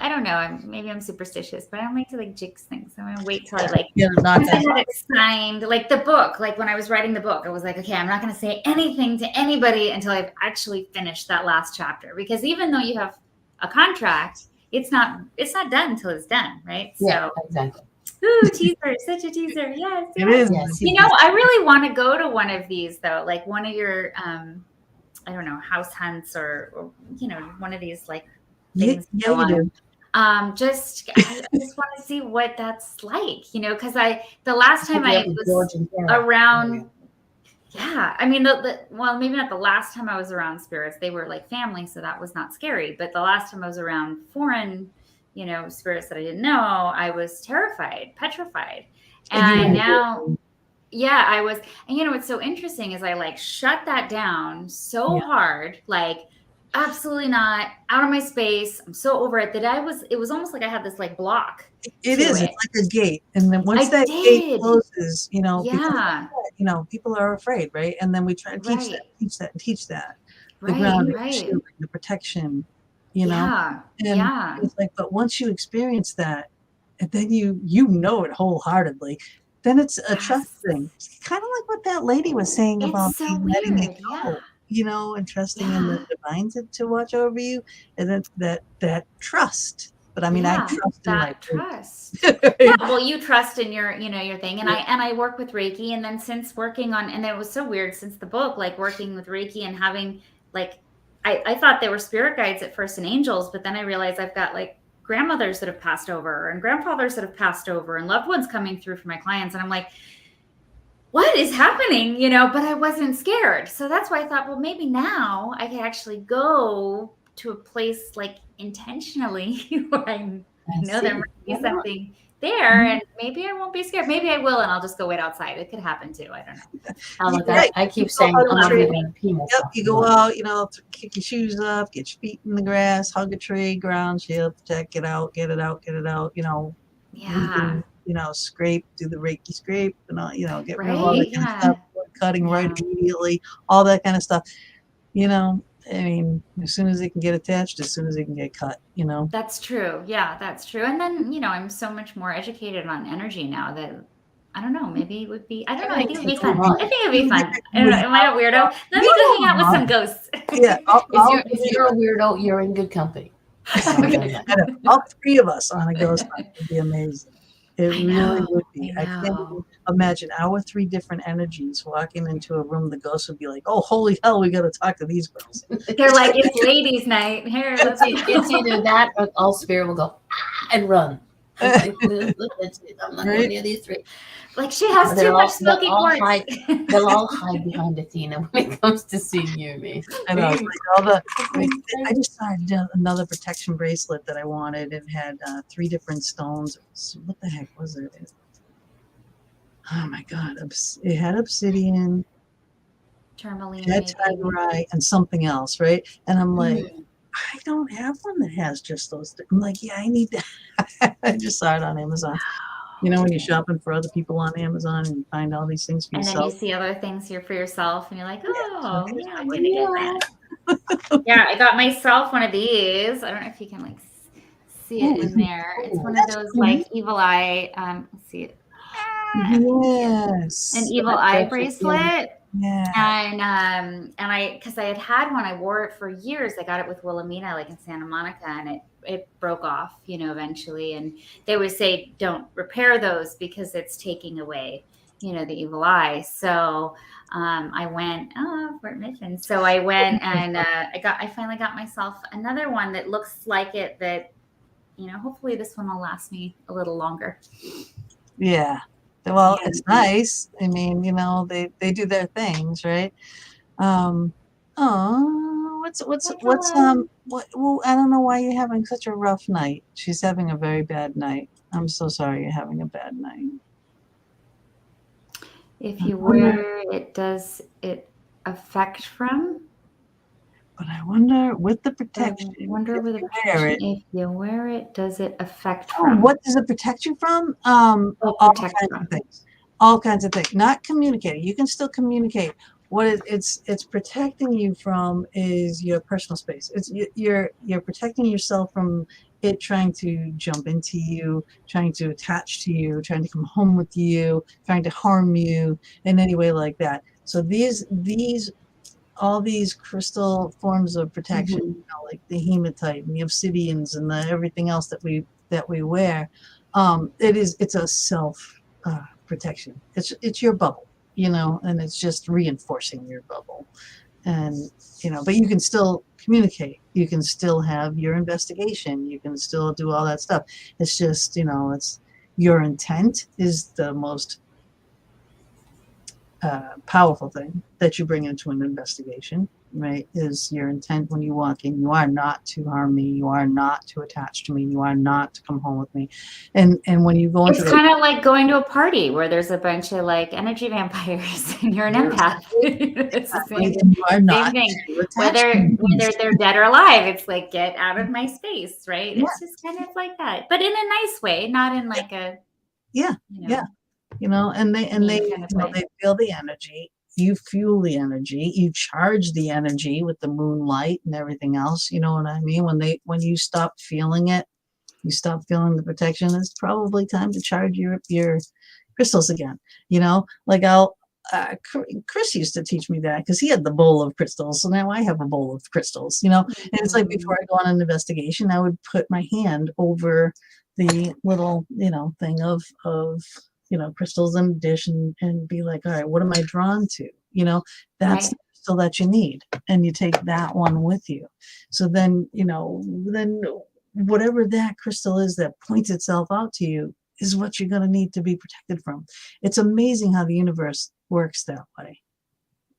I don't know. Maybe I'm superstitious, but I don't like to jinx things. I'm gonna wait till I not I had it signed. Like the book. Like when I was writing the book, I was like, okay, I'm not gonna say anything to anybody until I've actually finished that last chapter. Because even though you have a contract, it's not done until it's done, right? Yeah, exactly. Ooh, teaser, such a teaser. Yes. It is. Yes. I really want to go to one of these though, like one of your, I don't know, house hunts or one of these things. Yeah, you do. I just want to see what that's like, because the last time I was around, I mean, well, maybe not the last time I was around spirits, they were like family, so that was not scary. But the last time I was around foreign, spirits that I didn't know, I was terrified, petrified. And now, I was, and what's so interesting is I shut that down so hard, absolutely not, out of my space. I'm so over it that it was almost like I had this block. It is. It's like a gate. And then once gate closes, people are afraid, right? And then we try to teach that. The grounding, the shielding, the protection, It's like, but once you experience that, and then you know it wholeheartedly, then it's a trust thing. It's kind of like what that lady was saying about letting it go, and trusting in the divine to watch over you, and then that trust. But I mean, I trust in my trust. Well, you trust in your thing, and I work with Reiki, and then since working on, and it was so weird since the book, working with Reiki and having I thought they were spirit guides at first and angels, but then I realized I've got grandmothers that have passed over and grandfathers that have passed over and loved ones coming through for my clients. And I'm like, what is happening? But I wasn't scared. So that's why I thought, well, maybe now I can actually go to a place intentionally where I know there might be something there, and maybe I won't be scared. Maybe I will, and I'll just go wait outside. It could happen too. I don't know. I keep saying, you go out, kick your shoes up, get your feet in the grass, hug a tree, ground shield, protect, get it out. Scrape, do the Reiki scrape, and get rid of all that kind of stuff, cutting right immediately, all that kind of stuff. I mean, as soon as they can get attached, as soon as they can get cut, That's true. Yeah, that's true. And then, I'm so much more educated on energy now that, I don't know, maybe it would be, I don't know, I think it'd be fun. I think it'd be fun. I don't know, am I a weirdo? Let me go hang out with some ghosts. Yeah. If you're a weirdo, you're in good company. All three of us on a ghost hunt would be amazing. It really would be. I can't imagine our 3 different energies walking into a room. The ghost would be like, "Oh, holy hell, we got to talk to these girls." They're like, it's ladies' night. Here, let's go. It's either that or all spirit will go and run. I'm like, I'm not going near these 3. Like, she has too much smoky quartz. They'll all hide behind Athena when it comes to seeing you and me. I know. It's like I just saw another protection bracelet that I wanted. It had 3 different stones. What the heck was it? Oh my God! It had obsidian, Tourmaline, it had tigerite, and something else, right? And I'm like, I don't have one that has just those. I'm like, yeah, I need that. I just saw it on Amazon. You know, when you're shopping for other people on Amazon and you find all these things for yourself. And then you see other things here for yourself and you're like, oh, yeah, I'm going to get that. Yeah, I got myself one of these. I don't know if you can like see it in there. It's one of those like evil eye, let's see it. Yes. An evil eye bracelet. Yeah. And because I had one, I wore it for years. I got it with Wilhelmina, like in Santa Monica, and it broke off, you know, eventually. And they would say, don't repair those because it's taking away, you know, the evil eye. So I went, Fort Mission. So I went and I finally got myself another one that looks like it, that, you know, hopefully this one will last me a little longer. Yeah. Well, it's nice. I mean, you know, they do their things, right? Well, I don't know why you're having such a rough night. She's having a very bad night. I'm so sorry you're having a bad night. If you wear it, does it affect from? But I wonder with the protection. I wonder with the protection. If you wear it, does it affect from? What does it protect you from? All kinds of things. All kinds of things. Not communicating. You can still communicate. What it's protecting you from is your personal space. You're protecting yourself from it trying to jump into you, trying to attach to you, trying to come home with you, trying to harm you in any way like that. So all these crystal forms of protection, you know, like the hematite and the obsidians and the everything else that we wear, it's a self protection. It's your bubble, you know, and it's just reinforcing your bubble. And you know, but you can still communicate. You can still have your investigation. You can still do all that stuff. It's just, you know, it's your intent is the most powerful thing that you bring into an investigation, right? Is your intent when you walk in. You are not to harm me. You are not to attach to me. You are not to come home with me. And when you go into, it's kind of like going to a party where there's a bunch of like energy vampires and you're an empath. It's the same, you are not same thing. Whether they're dead or alive, it's like, get out of my space, right? Yeah. It's just kind of like that, but in a nice way, not in like a you know, and they feel the energy. You fuel the energy. You charge the energy with the moonlight and everything else. You know what I mean? When you stop feeling it, you stop feeling the protection. It's probably time to charge your crystals again. You know, like Chris used to teach me that because he had the bowl of crystals. So now I have a bowl of crystals. You know, and it's like before I go on an investigation, I would put my hand over the little, you know, thing of you know, crystals in a dish and be like, all right, what am I drawn to? You know, that's the crystal that you need. And you take that one with you. So then, you know, whatever that crystal is that points itself out to you is what you're going to need to be protected from. It's amazing how the universe works that way.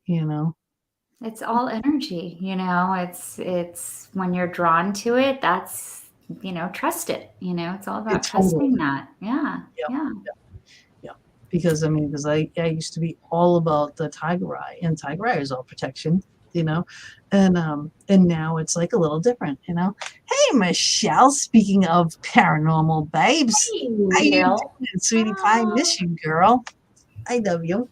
You know, it's all energy, you know, it's when you're drawn to it, that's, you know, trust it, you know, it's all about trusting that. Yeah. Because I used to be all about the tiger eye, and tiger eye is all protection, you know, and now it's like a little different, you know. Hey, Michelle, speaking of paranormal babes, how you doing, sweetie pie? Miss you, girl. I love you.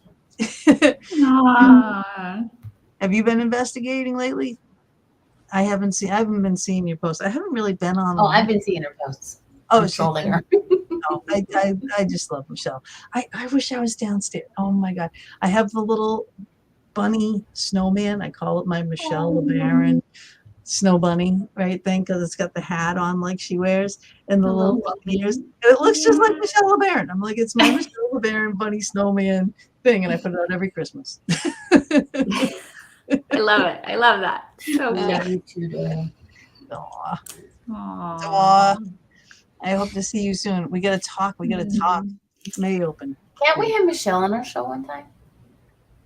Have you been investigating lately? I haven't been seeing your posts. I haven't really been on. Oh, I've been seeing her posts. Oh, trolling her. No, I just love Michelle. I wish I was downstairs. Oh my God. I have the little bunny snowman. I call it my Michelle LeBaron snow bunny, right thing, because it's got the hat on like she wears and the little ears. It looks just like Michelle LeBaron. I'm like, it's my Michelle Polar Bear and Bunny Snowman thing, and I put it out every Christmas. I love it. I love that. So We cute. love you too, darling. Aw. Aw. I hope to see you soon. We gotta talk. We gotta talk. Keep May open. Can't we have Michelle on our show one time?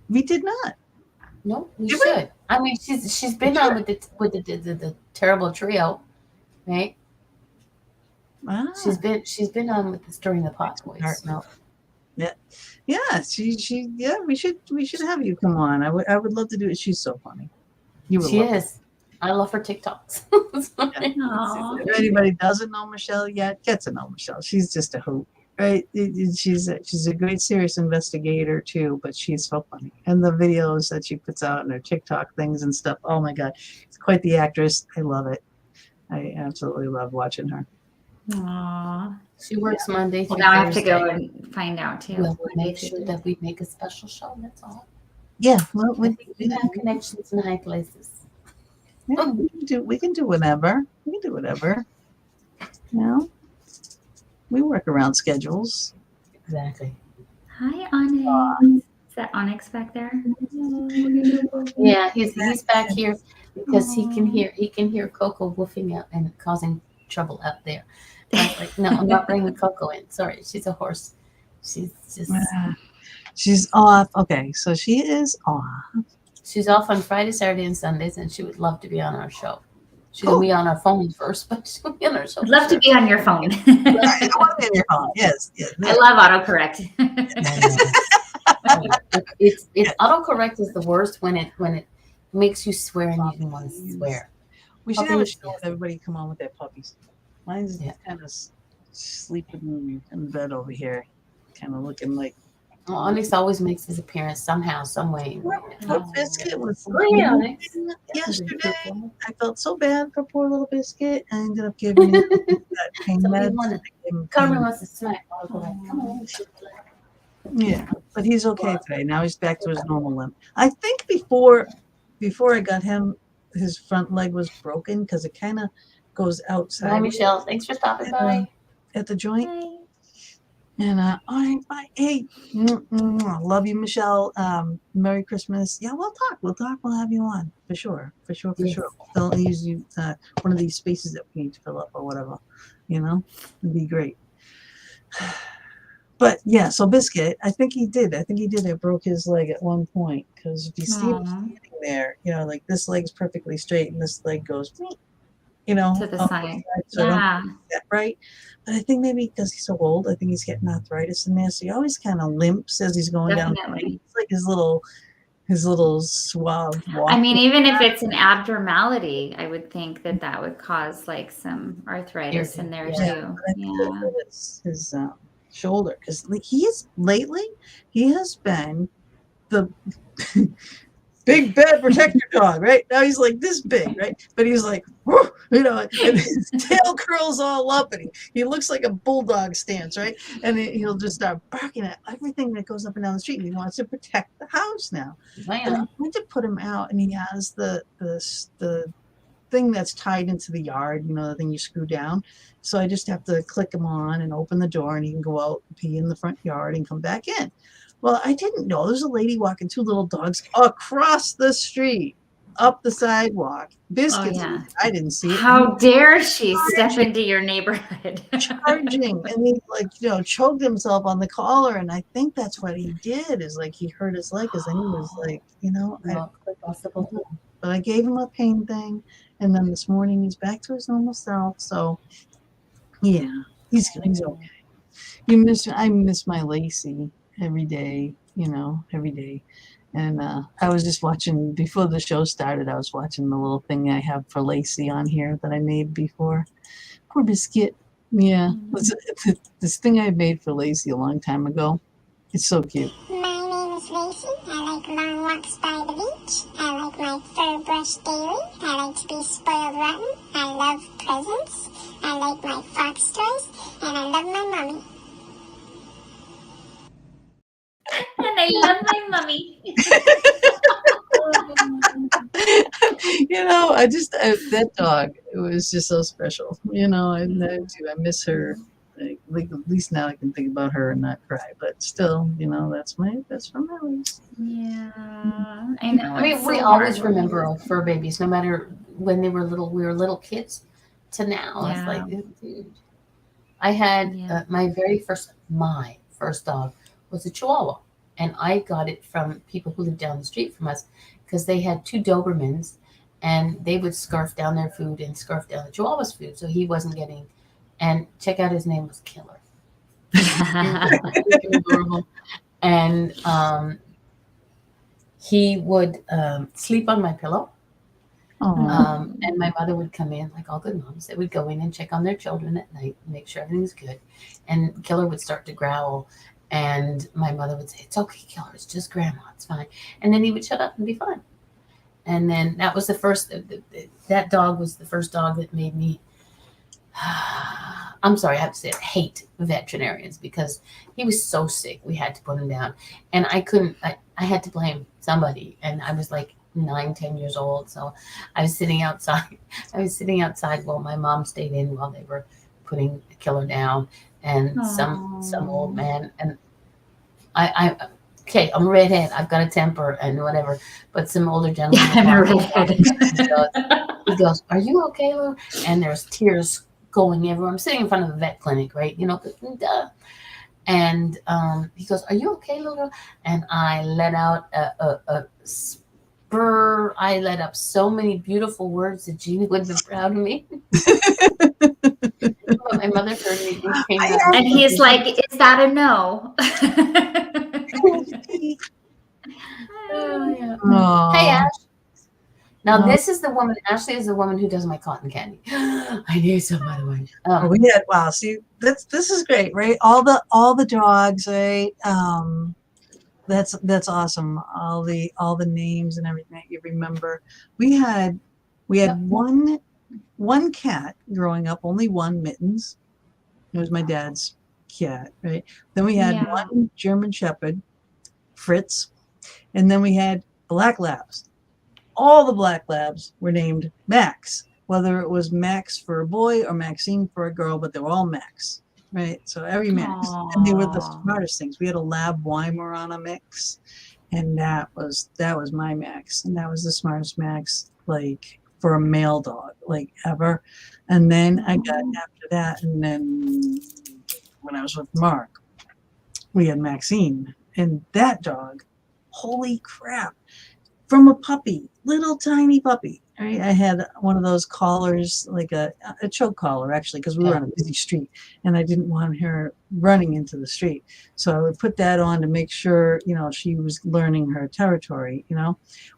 We did not. No, we Did we? should. I mean, she's been on with the terrible trio, right? Ah, She's been on with the Stirring the Pot Boys. no. Yeah. She. Yeah. We should have you come on. I would love to do it. She's so funny. You would She love is. I love her TikToks. Aw. If anybody doesn't know Michelle yet, get to know Michelle. She's just a hoot, right? She's a great serious investigator too, but she's so funny. And the videos that she puts out and her TikTok things and stuff. Oh my God, she's quite the actress. I love it. I absolutely love watching her. Aw. She works Monday through Well, now I have to Thursday. go and find out too. We'll make sure that we make a special show. That's all. Yeah, well, I think we have connections in high places. yeah, we can do whatever. We can do whatever. You know, we work around schedules. Exactly. Hi, Onyx. Is that Onyx back there? Yeah, he's back here because he can hear Coco woofing out and causing trouble out there. I was like, no, I'm not bringing Coco in. Sorry, she's a horse. She's just She's off. Okay, so she is off. she's off on Friday, Saturday, and Sundays, and she would love to be on our show. She's gonna be on our phone first, but she'll be on our show. I'd love to be on your phone. I want to be in your phone. Yes. I love autocorrect. It's autocorrect is the worst when it makes you swear and you don't want to swear. We should have a Puppies, show with yes. everybody come on with their puppies. Mine's kind of sleeping in bed over here, kind of looking like. Well, Onyx always makes his appearance somehow, some way. Poor Biscuit was Oh, yeah, Onyx. yesterday. I felt so bad for poor little Biscuit. I ended up giving him that pain Somebody meds. wanted- Carmen wants to smack autocorrect. Come on. Yeah, but he's okay today. Now he's back to his normal limp. I think before I got him, his front leg was broken because it kind of goes outside. Bye, Michelle. Thanks for stopping by. At the joint. And hey, love you, Michelle. Merry Christmas. Yeah, we'll talk. We'll have you on for sure. Yes. They'll use you one of these spaces that we need to fill up or whatever. You know, it'd be great. But yeah, so Biscuit, I think he did. It broke his leg at one point because if you see him standing there, you know, like this leg's perfectly straight and this leg goes, you know, To the up side. so I don't Yeah. think that right. But I think maybe because he's so old, I think he's getting arthritis in there, so he always kind of limps as he's going down. Definitely. It's like his little suave walk. I mean, even if it's an abnormality, I would think that would cause like some arthritis in there Yeah. too. I think Yeah. it's his shoulder because lately he has been the big bad protector dog, right? Now he's like this big, right? But he's like, whoo, you know, and his tail curls all up and he looks like a bulldog stance, right? And he'll just start barking at everything that goes up and down the street. And he wants to protect the house now. And I Man. went to put him out and he has the thing that's tied into the yard, you know, the thing you screw down. So I just have to click him on and open the door and he can go out and pee in the front yard and come back in. Well, I didn't know there's a lady walking two little dogs across the street, up the sidewalk. Biscuits. yeah. I didn't see it. How dare she step into your neighborhood? Charging, and he choked himself on the collar, and I think that's what he did. Is like he hurt his leg, because then he was like, Quite possible. but I gave him a pain thing, and then this morning he's back to his normal self. So yeah, he's okay. I miss my Lacey every day, every day. And I was just watching, before the show started, I was watching the little thing I have for Lacey on here that I made before. Poor Biscuit. Yeah. This thing I made for Lacey a long time ago. It's so cute. My name is Lacey. I like long walks by the beach. I like my fur brushed daily. I like to be spoiled rotten. I love presents. I like my fox toys. And I love my mommy. And I love my mummy. That dog, it was just so special. I miss her. Like, like at least now I can think about her and not cry. But still, that's from my list. Yeah, I know. I mean, it's we so always hard. remember our fur babies, no matter when they were little. We were little kids to now. It's Yeah. like, dude. I had Yeah. my first dog was a Chihuahua, and I got it from people who lived down the street from us because they had 2 Dobermans, and they would scarf down their food and scarf down the Chihuahua's food, so he wasn't getting. And check out, his name was Killer. Freaking adorable. And he would sleep on my pillow. And my mother would come in, like all good moms. They would go in and check on their children at night, make sure everything's good. And Killer would start to growl, and my mother would say, "It's okay, Killer. It's just Grandma. It's fine." And then he would shut up and be fine. And then that was the first. That dog was the first dog that made me. I'm sorry, I have to say it, hate veterinarians because he was so sick. We had to put him down, and I couldn't. I had to blame somebody, and I was like 9-10 years old. So I was sitting outside. While my mom stayed in while they were putting the Killer down, and some old man. And okay, I'm a redhead. I've got a temper and whatever. But some older gentleman. I'm a redhead. He goes, "Are you okay, Lou?" And there's tears going everywhere. I'm sitting in front of a vet clinic, right? Duh. And he goes, "Are you okay, Lou?" And I let out a spur. I let up so many beautiful words that Gina would have been proud of me. My mother heard me. And he's like, "Is that a no?" Oh, yeah. Oh. Hey, Ash. Now, this is the woman. Ashley is the woman who does my cotton candy. I need some, by the way. We had see this is great, right? All the dogs, right? That's awesome. All the names and everything that you remember. We had one cat growing up, only one, Mittens. It was my dad's cat, right? Then we had one German Shepherd, Fritz, and then we had black labs. All the black labs were named Max, whether it was Max for a boy or Maxine for a girl, but they were all Max, right? So every Max. And they were the smartest things. We had a Lab Weimaraner mix, and that was my Max. And that was the smartest Max, like, for a male dog, like, ever. And then I got after that, and then when I was with Mark, we had Maxine. And that dog, holy crap. From a puppy, little tiny puppy. Right? I had one of those collars, like a choke collar, actually, because we were on a busy street, and I didn't want her running into the street. So I would put that on to make sure, she was learning her territory.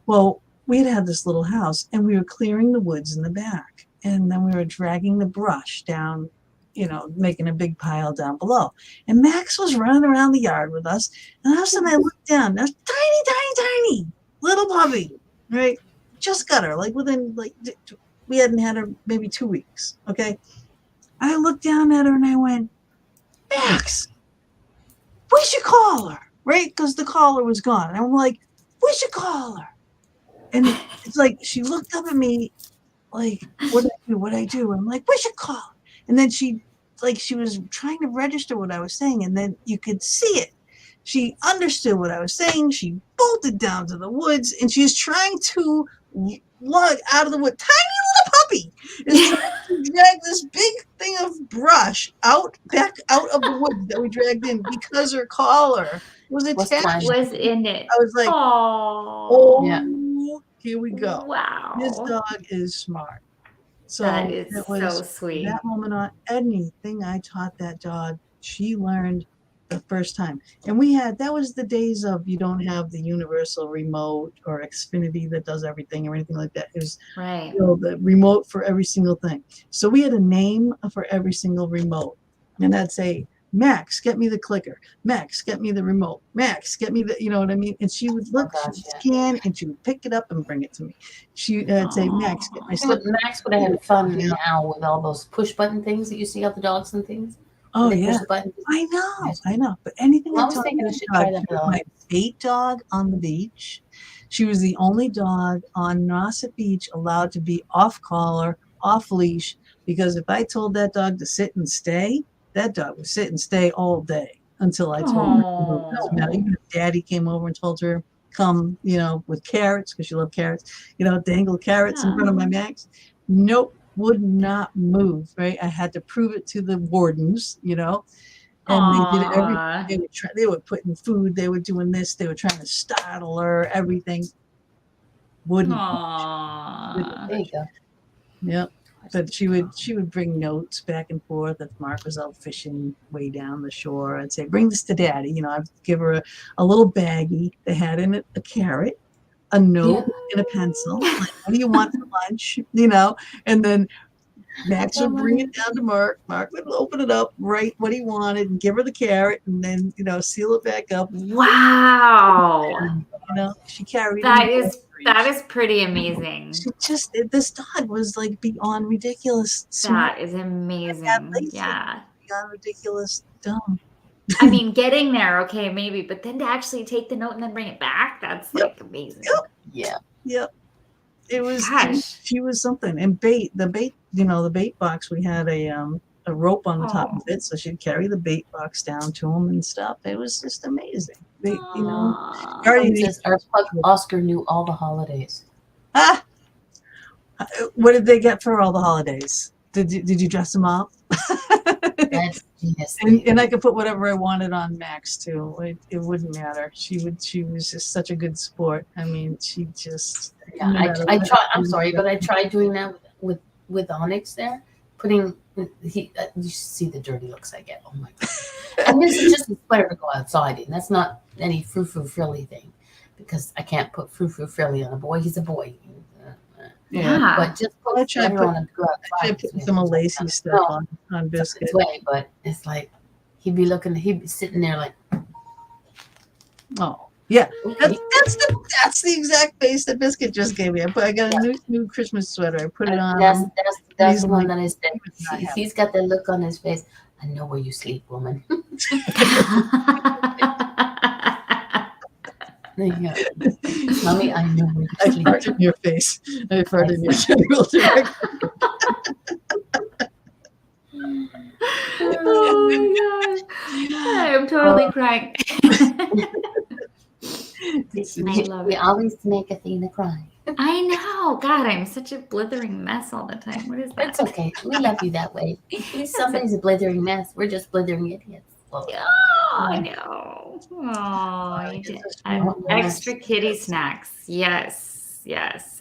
Well, we had this little house, and we were clearing the woods in the back, and then we were dragging the brush down, making a big pile down below. And Max was running around the yard with us, and all of a sudden I looked down. There's tiny little puppy, right? Just got her, like within, we hadn't had her maybe 2 weeks. Okay. I looked down at her and I went, "Max, we should call her," right? Because the collar was gone. And I'm like, "We should call her." And it's like, she looked up at me like, what I do? And I'm like, "We should call her." And then she was trying to register what I was saying. And then you could see it. She understood what I was saying. She bolted down to the woods, and she's trying to lug out of the wood. Tiny little puppy is trying to drag this big thing of brush back out of the woods that we dragged in because her collar was attached. Was in it. I was like, "Oh, yeah. Here we go." Wow. This dog is smart. So that is it was so sweet. That moment on, anything I taught that dog, she learned the first time. And that was the days of, you don't have the universal remote or Xfinity that does everything or anything like that. It was right. The remote for every single thing. So we had a name for every single remote. And I'd say, "Max, get me the clicker. Max, get me the remote. Max, get me the," you know what I mean? And she would look, she would scan, and she would pick it up and bring it to me. I'd say, "Max, get my slip." Max would have had fun now with all those push button things that you see out the dogs and things. Oh yeah, I know. But anything I taught my bait dog on the beach. She was the only dog on Nauset Beach allowed to be off collar, off leash, because if I told that dog to sit and stay, that dog would sit and stay all day until I told her to move. Doesn't matter. Even if Daddy came over and told her, come, with carrots, because she loved carrots, dangle carrots in front of my Max. Nope, would not move, right? I had to prove it to the wardens, and they did everything. They were putting food, they were doing this, they were trying to startle her, everything. Wouldn't. There you go. Yep. But she would bring notes back and forth if Mark was out fishing way down the shore. I'd say, bring this to Daddy. I'd give her a little baggie that had in it a carrot, a note, and a pencil. Like, what do you want for lunch? And then Max would bring it down to Mark. Mark would open it up, write what he wanted, and give her the carrot, and then seal it back up. Wow. She carried that is pretty amazing. This dog was like beyond ridiculous. That is amazing. Yeah. Beyond ridiculous dumb. I mean, getting there, okay, maybe, but then to actually take the note and then bring it back, that's like amazing. Yep. It was. She was something. And the bait box. We had a rope on the top of it, so she'd carry the bait box down to him and stuff. It was just amazing. Our pug Oscar knew all the holidays. What did they get for all the holidays? Did you dress him up? Yes. And I could put whatever I wanted on Max too. It wouldn't matter. She was just such a good sport. I mean, she just. Yeah, I tried. I'm sorry, but I tried doing that with Onyx there. Putting you should see the dirty looks I get. Oh my god! And this is just a sweater to go outside in. That's not any frou-frou frilly thing, because I can't put frou-frou frilly on a boy. He's a boy. Yeah. But just put sweater on him to go outside. I put some Lacey stuff on Biscuit. His way, but it's like he'd be sitting there like. Oh. Yeah, that's the exact face that Biscuit just gave me. I got a new Christmas sweater. I put it on. That's the one that I said. He's got that look on his face. I know where you sleep, woman. There you go. Mommy, I know where you sleep. I fart in your face. I fart in your general direction. Oh my gosh. I'm totally crying. We always make Athena cry. I know. God, I'm such a blithering mess all the time. What is that? That's okay. We love you that way. Somebody's a blithering mess. We're just blithering idiots. I know. Oh, you did. Extra kitty snacks. Yes. I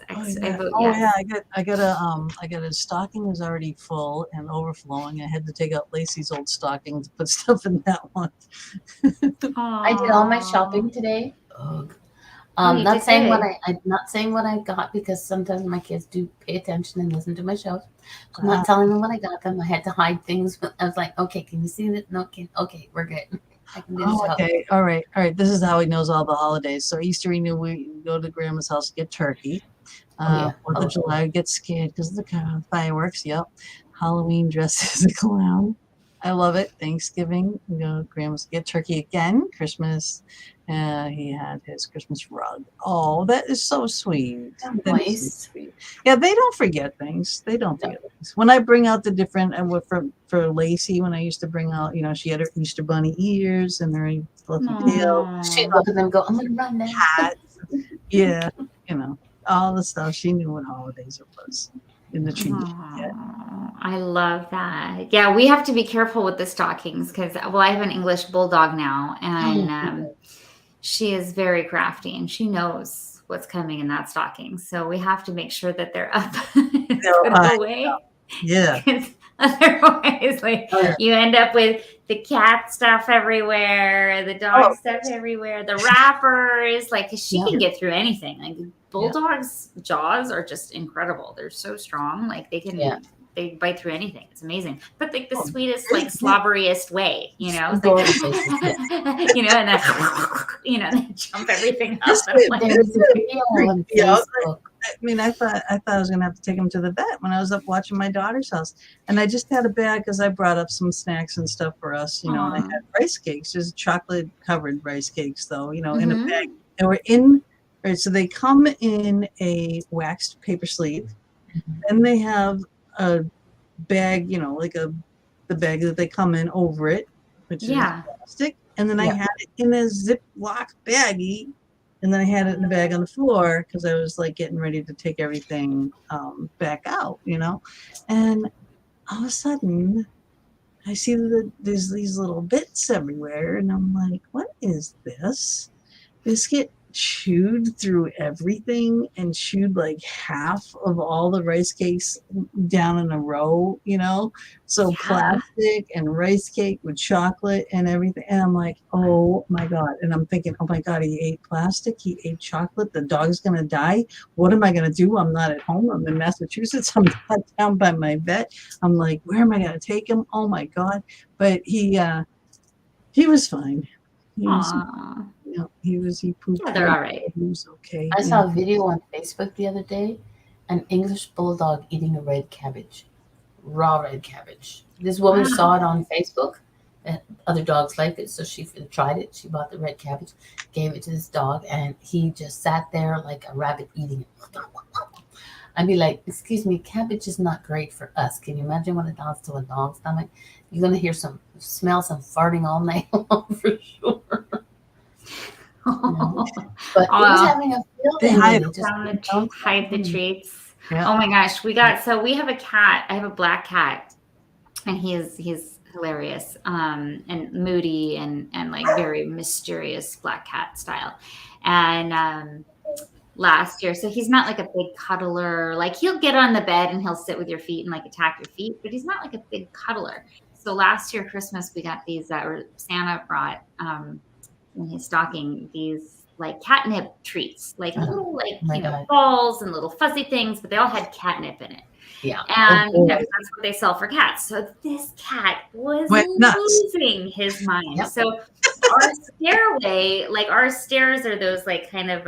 got a stocking was already full and overflowing. I had to take out Lacey's old stocking to put stuff in that one. I did all my shopping today. Ugh. Not saying what I got, because sometimes my kids do pay attention and listen to my shows. I'm not telling them what I got them. I had to hide things. I was like, okay, can you see that? No, okay, we're good. I can do the okay, all right. This is how he knows all the holidays. So Easter, we knew we go to Grandma's house to get turkey. 4th of July, we get scared because of the fireworks. Yep. Halloween dress as a clown. I love it. Thanksgiving, Grandma's get turkey again. Christmas, he had his Christmas rug. Oh, that is so sweet. Nice. Sweet. Yeah, they don't forget things. Things. When I bring out the different, for Lacey, when I used to bring out, she had her Easter bunny ears and her fluffy tail. She'd look at them and go, I'm going to run now. Hat. Yeah, all the stuff. She knew what holidays it was. In the tree. I love that. Yeah, we have to be careful with the stockings because, I have an English bulldog now, and she is very crafty, and she knows what's coming in that stocking. So we have to make sure that they're up and put away. Yeah. Otherwise, you end up with the cat stuff everywhere, the dog stuff everywhere, the wrappers. She can get through anything. Bulldogs' jaws are just incredible. They're so strong. They bite through anything. It's amazing. But the sweetest, slobberiest way, and then, they jump everything up. I thought I was gonna have to take him to the vet when I was up watching my daughter's house, and I just had a bag because I brought up some snacks and stuff for us, and I had rice cakes, just chocolate covered rice cakes, though, in a bag. They were in. Right, so they come in a waxed paper sleeve, and they have a bag, like a the bag that they come in over it, which is plastic. And then I had it in a Ziploc baggie. And then I had it in the bag on the floor because I was like getting ready to take everything back out, you know. And all of a sudden, I see that there's these little bits everywhere. And I'm like, what is this? Biscuit chewed through everything and chewed like half of all the rice cakes down in a row, you know? So plastic and rice cake with chocolate and everything. And I'm like, oh my God. And I'm thinking, oh my God, he ate plastic. He ate chocolate. The dog's going to die. What am I going to do? I'm not at home. I'm in Massachusetts. I'm not down by my vet. I'm like, where am I going to take him? Oh my God. But he was fine. He was, you know, he pooped. Yeah, they're all right. He was okay. I saw a video on Facebook the other day, an English bulldog eating a red cabbage, raw red cabbage. This woman saw it on Facebook, and other dogs liked it, so she tried it. She bought the red cabbage, gave it to this dog, and he just sat there like a rabbit eating it. I'd be like, excuse me, cabbage is not great for us. Can you imagine what it does to a dog's stomach? You're going to smell some farting all night long for sure. But he was having a field day. Hide the treats. Yeah. Oh my gosh. We have a cat. I have a black cat, and he's hilarious, and moody and like very mysterious black cat style. And last year, so he's not like a big cuddler. Like he'll get on the bed and he'll sit with your feet and like attack your feet, but he's not like a big cuddler. So last year Christmas we got these Santa brought in his stocking these like catnip treats, like little like balls and little fuzzy things, but they all had catnip in it. Yeah, and that's what they sell for cats. So this cat was losing his mind. Yep. So our stairway, like our stairs are those like kind of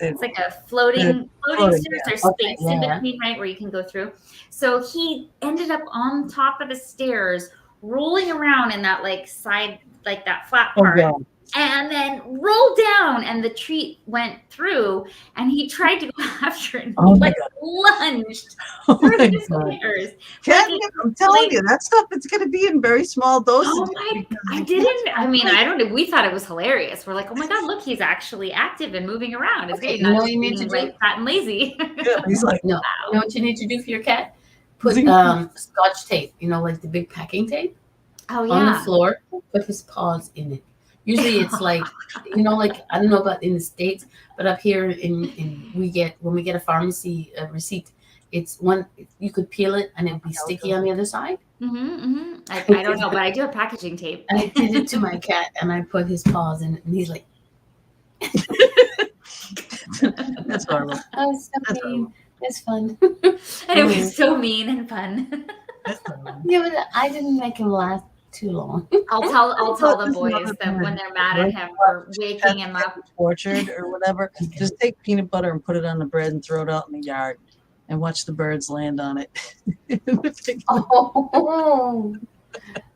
it's like a floating stairs. There's space in between, right, where you can go through. So he ended up on top of the stairs, rolling around in that like side, like that flat part. And then rolled down, and the treat went through, and he tried to go after it. And he lunged through the stairs. I'm telling you, that stuff, it's going to be in very small doses. I don't know. We thought it was hilarious. We're like, oh my God, look, he's actually active and moving around. It's great. Not you need to like fat and lazy. He's like, no. You know what you need to do for your cat? Put Scotch tape, like the big packing tape on the floor. Put his paws in it. Usually it's like, like, I don't know about in the States, but up here when we get a pharmacy receipt, it's one, you could peel it and it'd be sticky on the other side. I don't know, but I do have packaging tape. And I did it to my cat, and I put his paws in it, and he's like, that's horrible. Oh, it's so mean. It's fun. And it was so mean and fun. Yeah, but I didn't make him last too long. I'll tell the boys that when they're mad at him for waking him up, tortured or whatever, just take peanut butter and put it on the bread and throw it out in the yard and watch the birds land on it.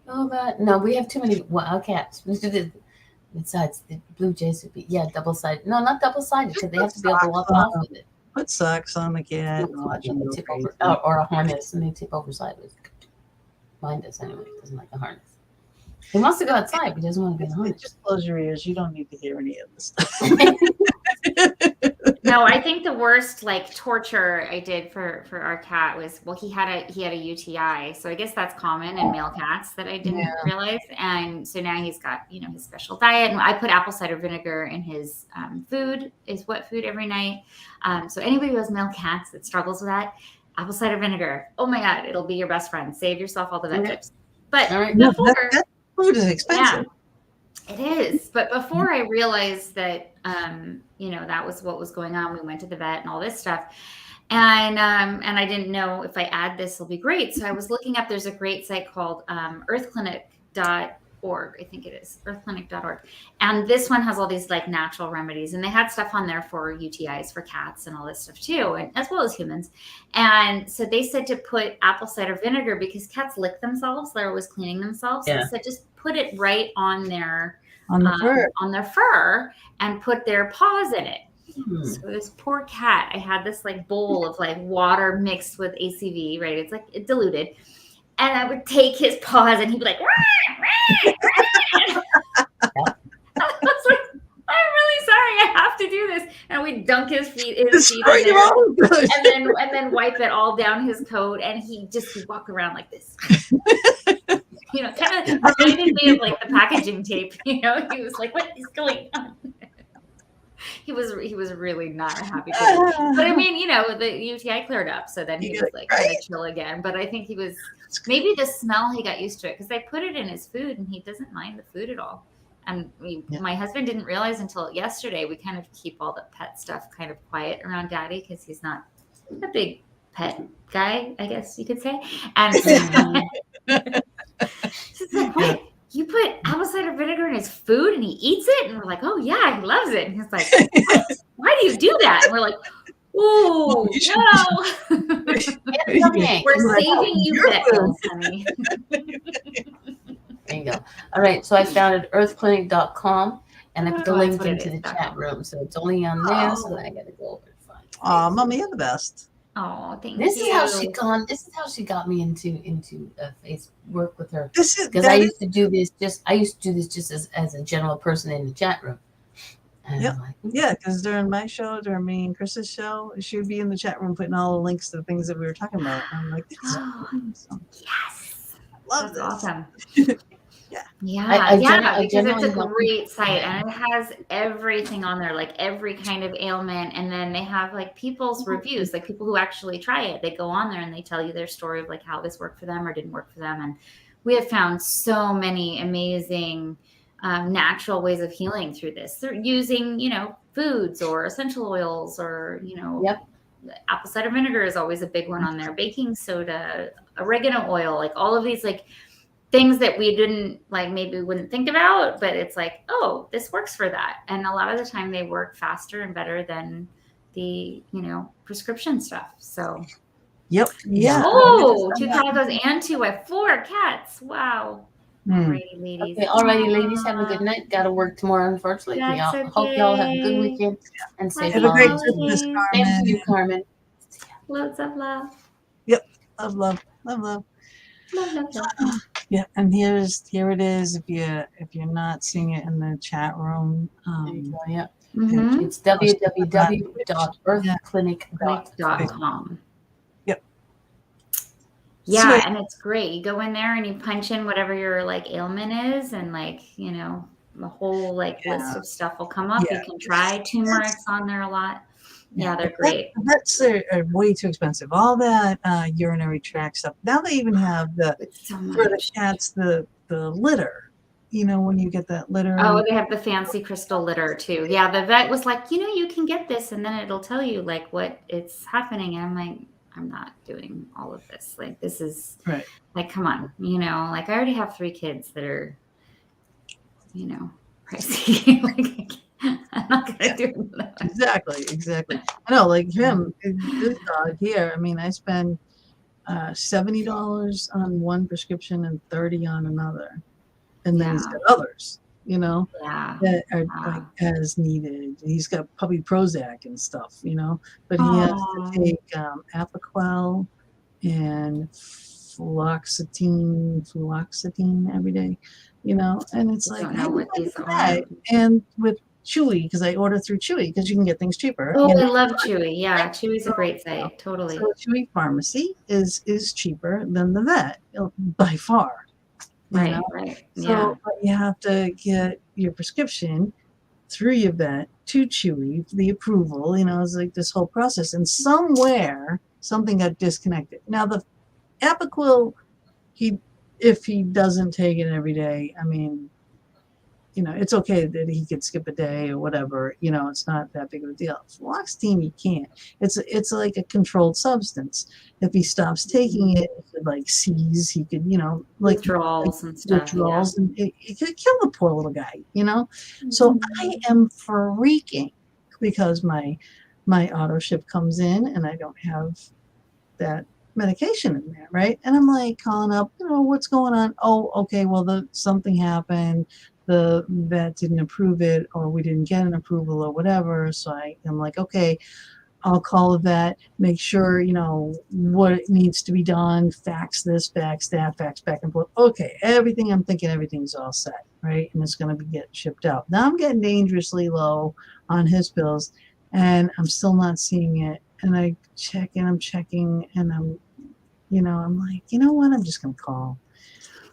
No, we have too many wild cats. Besides the blue jays would be double-sided. No, not double-sided, because they have to be able to walk off with it. Put socks on the cat and watch them tip over, or a harness, and they tip over sideways. Mine does anyway. He doesn't like a harness. He wants to go outside, but he doesn't want to be in a harness. Just close your ears. You don't need to hear any of this stuff. No, I think the worst like torture I did for our cat was, well, he had a UTI, so I guess that's common in male cats that I didn't realize, and so now he's got his special diet, and I put apple cider vinegar in his food, his wet food every night. So anybody who has male cats that struggles with that, apple cider vinegar, oh my God, it'll be your best friend. Save yourself all the vet tips. But before, that food is expensive. Yeah, it is. But before I realized that, that was what was going on, we went to the vet and all this stuff. And I didn't know if I add this, it'll be great. So I was looking up, there's a great site called earthclinic.org. I think it is earthclinic.org. And this one has all these like natural remedies, and they had stuff on there for UTIs for cats and all this stuff too, and as well as humans. And so they said to put apple cider vinegar because cats lick themselves. They're always cleaning themselves. Yeah. So just put it right on their fur and put their paws in it. So this poor cat, I had this like bowl of like water mixed with ACV, right? It's like diluted. And I would take his paws and he'd be like, rah, rah, rah. I was like, I'm really sorry, I have to do this. And we'd dunk his feet in there, and then wipe it all down his coat, and he'd walk around like this. Kind of reminded me of like the packaging tape. He was like, what is going on? He was really not a happy kid. But I mean, the UTI cleared up, so then he was like kind of chill again. But I think he was maybe the smell, he got used to it because I put it in his food and he doesn't mind the food at all. And my husband didn't realize until yesterday, we kind of keep all the pet stuff kind of quiet around Daddy because he's not a big pet guy, I guess you could say. And she's like, what? You put apple cider vinegar in his food and he eats it? And we're like, oh, yeah, he loves it. And he's like, why do you do that? And we're like, oh, no. We're saving you pet bills, honey. There you go. All right. So I founded earthclinic.com and I put the link into the chat room. So it's only on there. So then I got to go over and find it. Oh, Mommy, you're the best. Oh, thank This you. This is how she got me into face work with her. Because I used to do this just as a general person in the chat room. And Yep. I'm like, Yeah, because during my show, during me and Chris's show, she would be in the chat room putting all the links to the things that we were talking about. And I'm like, this is awesome. Yes. Love That's this. awesome. I because it's a help great site and it has everything on there, like every kind of ailment. And then they have like people's reviews, like people who actually try it. They go on there and they tell you their story of like how this worked for them or didn't work for them. And we have found so many amazing natural ways of healing through this. They're using, foods or essential oils or, apple cider vinegar is always a big one on there. Baking soda, oregano oil, like all of these like things that we didn't maybe wouldn't think about, but it's like, oh, this works for that. And a lot of the time they work faster and better than the, prescription stuff. So. Yep. Yeah. Oh, 2 calicos and 4 cats. Wow. Alrighty, ladies. Okay, alrighty, ladies. Have a good night. Got to work tomorrow, unfortunately. Hope y'all have a good weekend and safe Have a great holidays. Christmas, Carmen. Thank you, Carmen. Loads of love. Yep. Love. Love. Yeah, and here it is. If you're not seeing it in the chat room, There you go, yeah. Mm-hmm. It's www.earthclinic.com. Yep. Yeah, Sweet. and it's great. You go in there and you punch in whatever your ailment is, and the whole list of stuff will come up. Yeah. You can try turmeric's on there a lot. Yeah, they're great. Vets are way too expensive. All that urinary tract stuff. Now they even have for the cats the litter. When you get that litter. Oh, they have the fancy crystal litter too. Yeah, the vet was like, you can get this, and then it'll tell you what it's happening. And I'm like, I'm not doing all of this. This is right. Come on, I already have 3 kids that are, pricey. I'm not gonna do that. Exactly. I know, him, this dog here. I mean, I spend $70 on one prescription and $30 on another, and then he's got others, that are as needed. He's got puppy Prozac and stuff, but he has to take Apoquel and fluoxetine every day, and it's I don't know what these are. And with Chewy, because I order through Chewy because you can get things cheaper. Oh, I love Chewy. Yeah, Chewy's a great site. Totally. So Chewy Pharmacy is cheaper than the vet by far. Right. So but you have to get your prescription through your vet to Chewy for the approval. It's this whole process, and somewhere something got disconnected. Now the Apoquel, if he doesn't take it every day, I mean, it's okay that he could skip a day or whatever. It's not that big of a deal. Fluoxetine, you can't. It's like a controlled substance. If he stops taking it, he could seize. He could, withdrawals and stuff. Withdrawals, and it could kill the poor little guy. So I am freaking because my auto ship comes in and I don't have that medication in there, right? And I'm calling up, what's going on? Oh, okay, well, something happened. The vet didn't approve it, or we didn't get an approval or whatever. So I'm like, okay, I'll call the vet, make sure, what needs to be done, fax this, fax that, fax back and forth. Okay, I'm thinking everything's all set, right? And it's going to get shipped out. Now I'm getting dangerously low on his bills, and I'm still not seeing it. And I'm checking, and I'm like, you know what? I'm just going to call.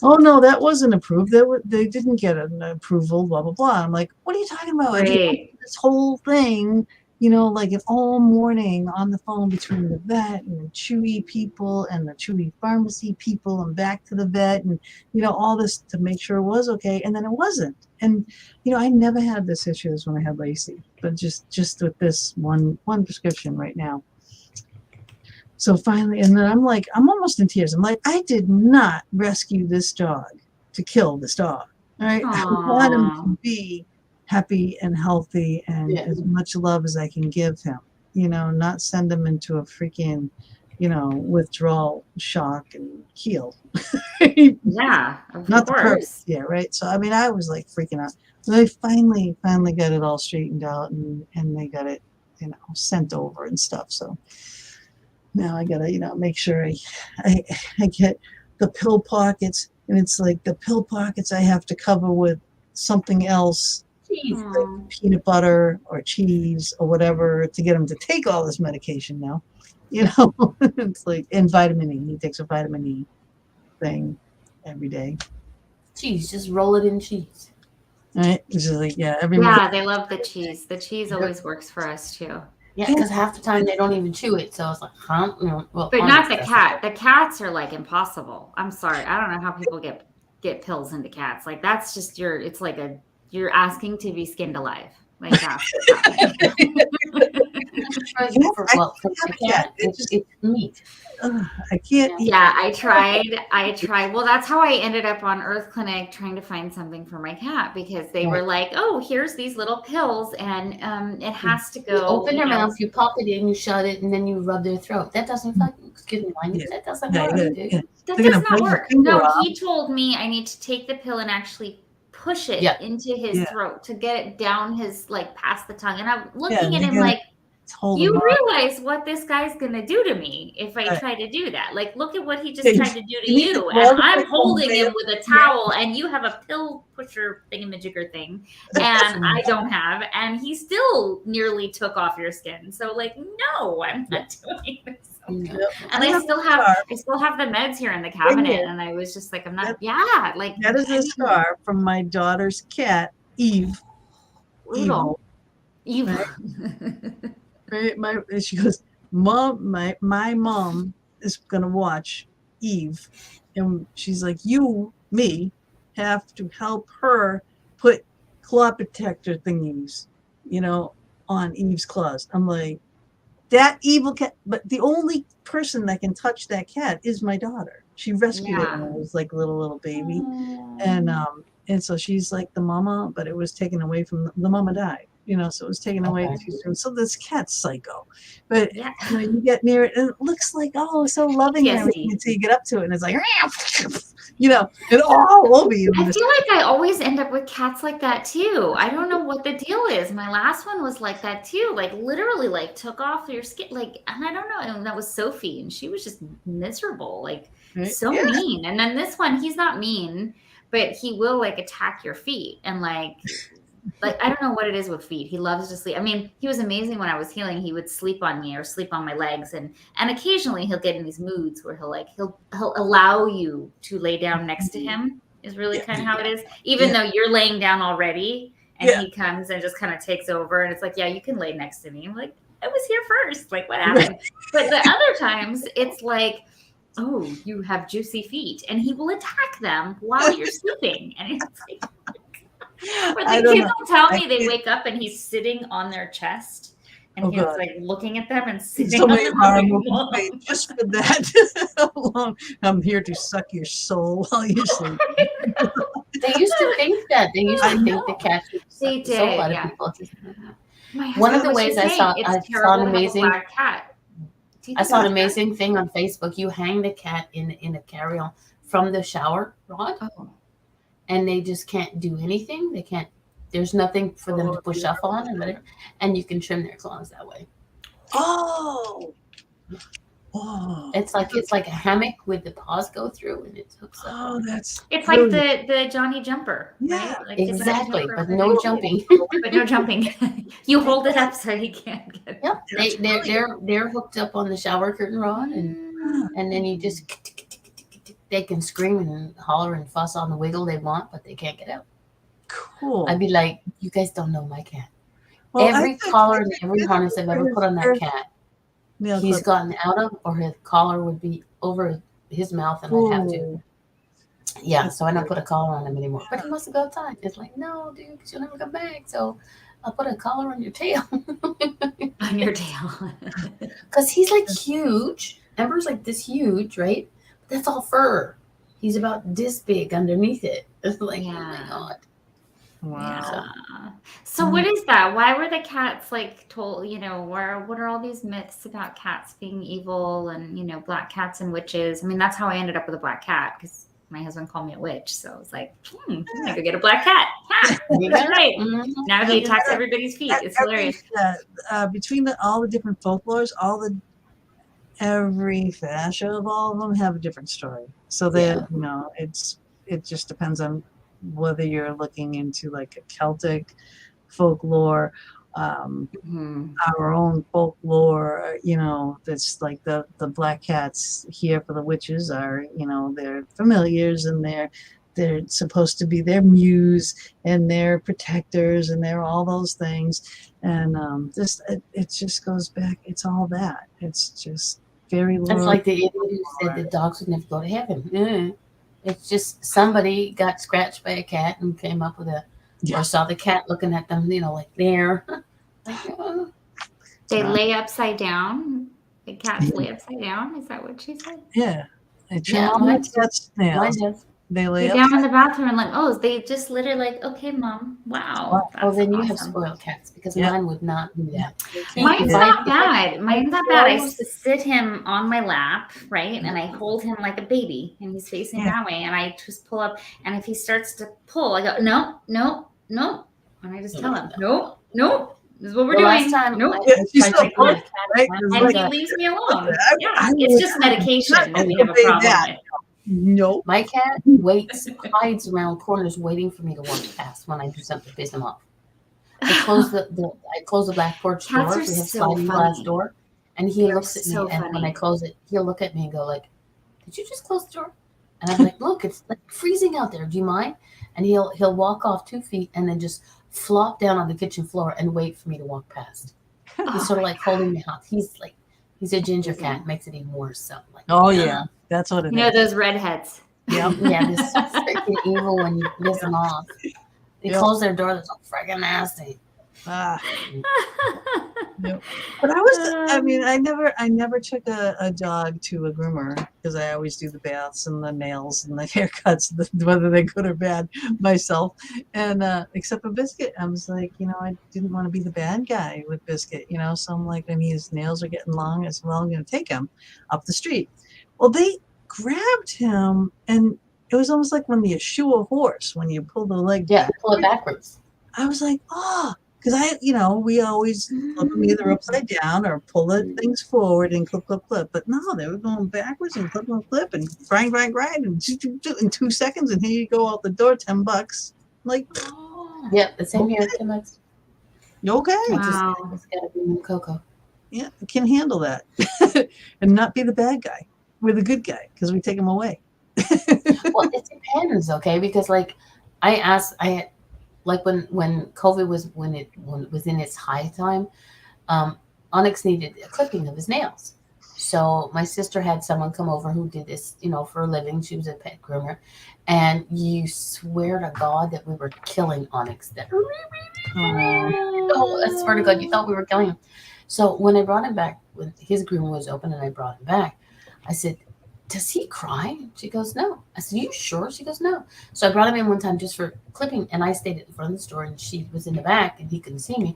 Oh no, that wasn't approved. They didn't get an approval. Blah blah blah. I'm like, what are you talking about? I did this whole thing, like an all morning on the phone between the vet and the Chewy people and the Chewy pharmacy people and back to the vet and all this to make sure it was okay, and then it wasn't. And I never had this issues when I had Lacey, but just with this one prescription right now. So finally, and then I'm almost in tears. I'm like, I did not rescue this dog to kill this dog. All right. I want him to be happy and healthy and as much love as I can give him, not send him into a freaking, withdrawal shock and heal. Yeah, of not course. Yeah, right. So, I was like freaking out. So they finally got it all straightened out and they got it, sent over and stuff. So now I gotta, make sure I get the pill pockets, and it's like the pill pockets I have to cover with something else, like peanut butter or cheese or whatever, to get him to take all this medication now. It's like, and vitamin E. He takes a vitamin E thing every day. Cheese, just roll it in cheese. Right? It's just like, they love the cheese. The cheese always works for us too. Yeah, because half the time they don't even chew it, so it's like, huh? Well, but not the cat. The cats are like impossible. I'm sorry, I don't know how people get pills into cats. Like that's just it's like you're asking to be skinned alive. Like that's it's meat. I can't eat. Yeah, I tried. Well, that's how I ended up on Earth Clinic trying to find something for my cat, because they were like, oh, here's these little pills and it has to go. You open your mouth, you pop it in, you shut it, and then you rub their throat. That doesn't excuse me, that doesn't work. That does not work. No, he told me I need to take the pill and actually push it into his throat to get it down his, like, past the tongue. And I'm looking at him like, you realize what this guy's gonna do to me if I try to do that. Like, look at what he just tried to do to you. And I'm holding him with a towel, and you have a pill pusher thingamajigger thing, and I don't have, and he still nearly took off your skin. So, like, no, I'm not doing this. And I still have the meds here in the cabinet, and I was just like, I'm not. Like that is a scar from my daughter's cat, Eve. Evil. Right? She goes, Mom, my mom is gonna watch Eve, and she's like, me, have to help her put claw protector thingies, on Eve's claws. I'm like, that evil cat, but the only person that can touch that cat is my daughter. She rescued it when it was like little baby, and so she's like the mama, but it was taken away from the mama died. So it was taken away too soon. So this cat's psycho, but you get near it and it looks like, so loving and everything until you get up to it and it's like, and all over you. I feel like I always end up with cats like that too. I don't know what the deal is. My last one was like that too. Like literally, like took off your skin. Like, and I don't know. And that was Sophie, and she was just miserable, like so mean. And then this one, he's not mean, but he will like attack your feet and like I don't know what it is with feet. He loves to sleep. I mean, he was amazing when I was healing. He would sleep on me or sleep on my legs, and occasionally he'll get in these moods where he'll allow you to lay down next to him. Is really kind of how it is. Even though you're laying down already, and he comes and just kind of takes over, and it's like, you can lay next to me. I'm like, I was here first. Like, what happened? But the other times, it's like, oh, you have juicy feet, and he will attack them while you're sleeping, and it's like. Or the kids will tell me they wake up and he's sitting on their chest and he's like looking at them and sitting on them. Just for that. I'm here to suck your soul while you're sleeping. They used to think that. They used to think the cats would suck the soul out of people. One of the ways I saw an amazing cat. I saw an amazing thing on Facebook. You hang the cat in a carry-on from the shower rod. And they just can't do anything. They can't. There's nothing for them to push off on, and whatever. And you can trim their claws that way. Oh. Oh. It's like a hammock with the paws go through and it hooks up. Oh, that's It's brilliant. like the Johnny jumper, Yeah, right? Like the Johnny Exactly, jumper but for no the- jumping. But no jumping. You hold it up so he can't get it. Yep, That's they're hooked up on the shower curtain rod, Mm. and then you just they can scream and holler and fuss on the wiggle they want, but they can't get out. cool. I'd be like, you guys don't know my cat. Well, Every collar and every harness I've ever put on that his cat, nail he's clip. gotten out of, or his collar would be over his mouth, and I'd have to. Ooh. Yeah, so I don't put a collar on him anymore. But he wants to go outside. It's like, no, dude, because you'll never come back. So I'll put a collar on your tail. On your tail. Because he's like huge. Ember's like this huge, right? But that's all fur. He's about this big underneath it. It's like, oh my Yeah. God. Wow. Yeah. So what is that? Why were the cats like told, what are all these myths about cats being evil and, black cats and witches? I mean, that's how I ended up with a black cat because my husband called me a witch. So I was like, I'm going to go get a black cat. Ha! That's right. Mhm. Now he attacks everybody's feet. It's hilarious. Between all the different folklores, every fascia of all of them have a different story. So that it just depends on whether you're looking into like a Celtic folklore, our own folklore, that's like the black cats here for the witches are, they're familiars and they're supposed to be their muse and their protectors and they're all those things. And it just goes back. It's all that. It's just very It's low. like the idiot who said that dogs would never go to heaven. It's just somebody got scratched by a cat and came up with or saw the cat looking at them, like there. They lay upside down. The cats lay upside down. Is that what she said? Yeah. Mine Snails. does. They lay They're up. down in the bathroom and like, they just literally like, okay, mom, wow. Well, then you awesome. have spoiled cats because mine would not do that. Mine's not bad. Mine's not bad. I close- sit him on my lap, right? And I hold him like a baby and he's facing that way. And I just pull up. And if he starts to pull, I go, no, no, no. And I just tell him, no, no. This is what we're doing. Last time, nope. She's still pulling, right? And he leaves me alone. Yeah, it's just medication that we have a problem with. Nope. My cat hides around corners waiting for me to walk past when I do something to piss him off. I close the back porch door. Cats are We have so sliding glass funny. door, and he They're looks at me. so And when funny. I close it, he'll look at me and go like, "Did you just close the door?" And I'm like, "Look, it's like freezing out there. Do you mind?" And he'll walk off 2 feet and then just flop down on the kitchen floor and wait for me to walk past. He's sort of like holding me out. He's a ginger cat. Makes it even worse. So like, Yeah, that's what it is. Those redheads. Yep. Yeah, they're so freaking evil when you piss them off. They close their door. They're so freaking nasty. Ah. Yep. But I never took a dog to a groomer because I always do the baths and the nails and the haircuts, whether they're good or bad myself. And except for Biscuit, I was like, I didn't want to be the bad guy with Biscuit, so I'm like, his nails are getting long. I said, well, I'm going to take him up the street. Well, they grabbed him and it was almost like when you shoe a horse, when you pull the leg back. Pull it backwards. I was like, because we always flip them either upside down or pull things forward and clip, clip, clip. But no, they were going backwards and clip and clip and grind, and in 2 seconds, and here you go out the door, $10. Like, yeah, the same here, $10. You okay? Wow. Just gotta be Coco. Yeah, can handle that and not be the bad guy. We're the good guy because we take them away. Well, it depends, okay? Because like when COVID was in its high time, Onyx needed a clipping of his nails. So my sister had someone come over who did this, for a living. She was a pet groomer, and you swear to God that we were killing Onyx. Oh, I swear to God, you thought we were killing him. So when I brought him back, when his groomer was open, and I brought him back, I said, "Does he cry?" She goes, "No." I said, "You sure?" She goes, "No." So I brought him in one time just for clipping, and I stayed at the front of the store, and she was in the back, and he couldn't see me.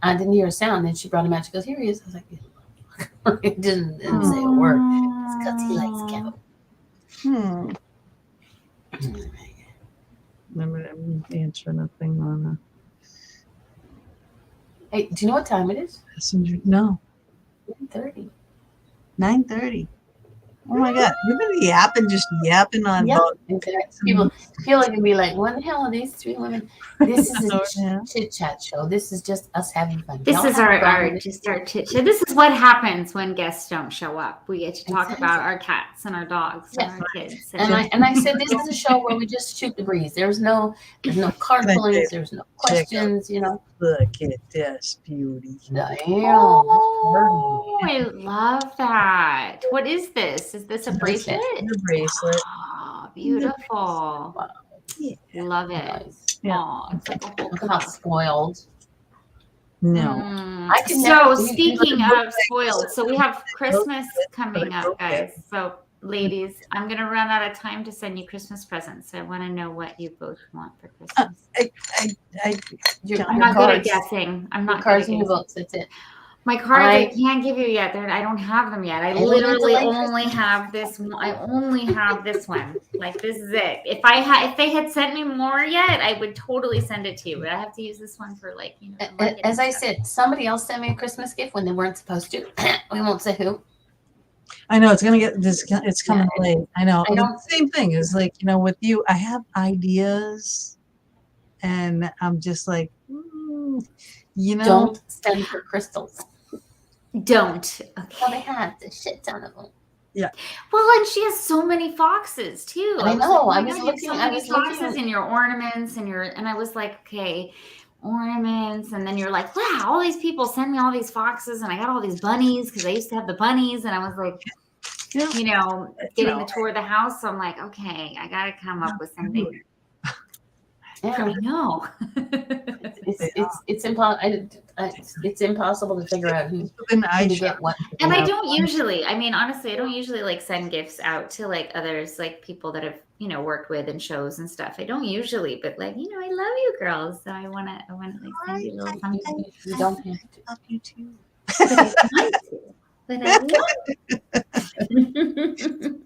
I didn't hear a sound. Then she brought him out. She goes, "Here he is." I was like, it didn't say a word. It's because he likes Kevin. Remember, I'm answering a thing on Hey, do you know what time it is? Messenger. No. 9:30. 9:30. Oh my God. We've been yapping on about People can be like, what the hell are these three women? This is a Yeah. chit chat show. This is just us having fun. This Don't is have a our problem. chit chat. This is what happens when guests don't show up. We get to talk Exactly. about our cats and our dogs and our kids. And I said this is a show where we just shoot the breeze. There's no card pullings. There's no questions. You know. Look at this beauty. Oh, I love that. What is this? Is this a bracelet? The bracelet. Oh, beautiful. Wow. Yeah. Love it. Nice. Yeah. Oh, it's like a whole Look how spoiled. No. I can So never- speaking of spoiled, so we have Christmas coming up, guys. So ladies, I'm gonna run out of time to send you Christmas presents. So I want to know what you both want for Christmas. I'm not good at guessing. I'm not cards good in at your guessing. books. That's it. My cards I can't give you yet. I don't have them yet. I literally only have this one. I only have this one. Like, this is it. If they had sent me more yet, I would totally send it to you. But I have to use this one for As I said, somebody else sent me a Christmas gift when they weren't supposed to. We won't say who. I know it's gonna get this. It's coming late. I know. I don't. Same thing is like, with you. I have ideas, and I'm just like, Don't send her crystals. Don't. Okay. Well, they have a shit ton of them. Yeah. Well, and she has so many foxes too. I know. I was looking. I was foxes in your ornaments and I was like, okay, ornaments, and then you're like, wow, all these people send me all these foxes, and I got all these bunnies because I used to have the bunnies, and I was like, getting the tour of the house. So I'm like, okay, I got to come up with something. I know. It's impossible. It's impossible to figure out who to get what. And I don't usually. I mean, honestly, I don't usually like send gifts out to like others, like people that have worked with in shows and stuff. I don't usually, but like I love you girls, so I wanna like send you a little something. You don't have to. Love you too. But I want to. But I want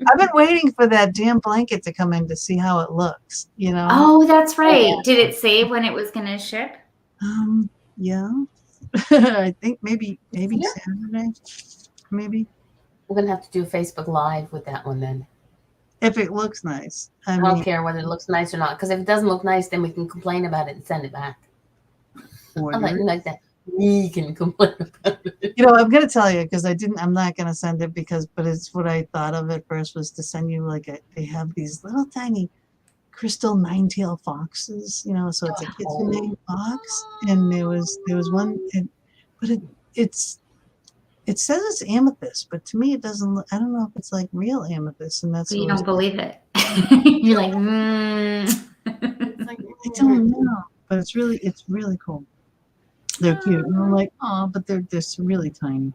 I've been waiting for that damn blanket to come in to see how it looks. Oh, that's right. Yeah. Did it say when it was going to ship? Yeah. I think maybe Saturday. Maybe. We're gonna have to do a Facebook Live with that one then. If it looks nice. I don't care whether it looks nice or not, because if it doesn't look nice, then we can complain about it and send it back. I like that. We can complain about it. I'm gonna tell you because I'm not gonna send it but it's what I thought of at first was to send you they have these little tiny crystal 9-tailed foxes, so it's a kitchen fox, and there was one, but it says it's amethyst, but to me it doesn't look, I don't know if it's like real amethyst, and that's you don't believe it. You're like, I don't know, but it's really cool. They're cute. And I'm like, oh, but they're just really tiny.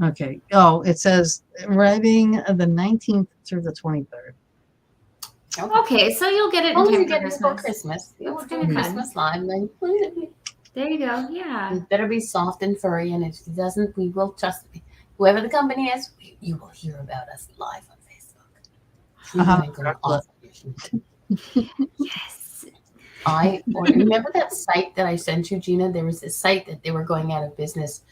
Okay. Oh, it says arriving the 19th through the 23rd. Okay, so you'll get it before Christmas. You'll do a Christmas Live. There you go. Yeah. It better be soft and furry, and if it doesn't, we will trust me. Whoever the company is, you will hear about us live on Facebook. Yes. I remember that site that I sent you, Gina. There was this site that they were going out of business.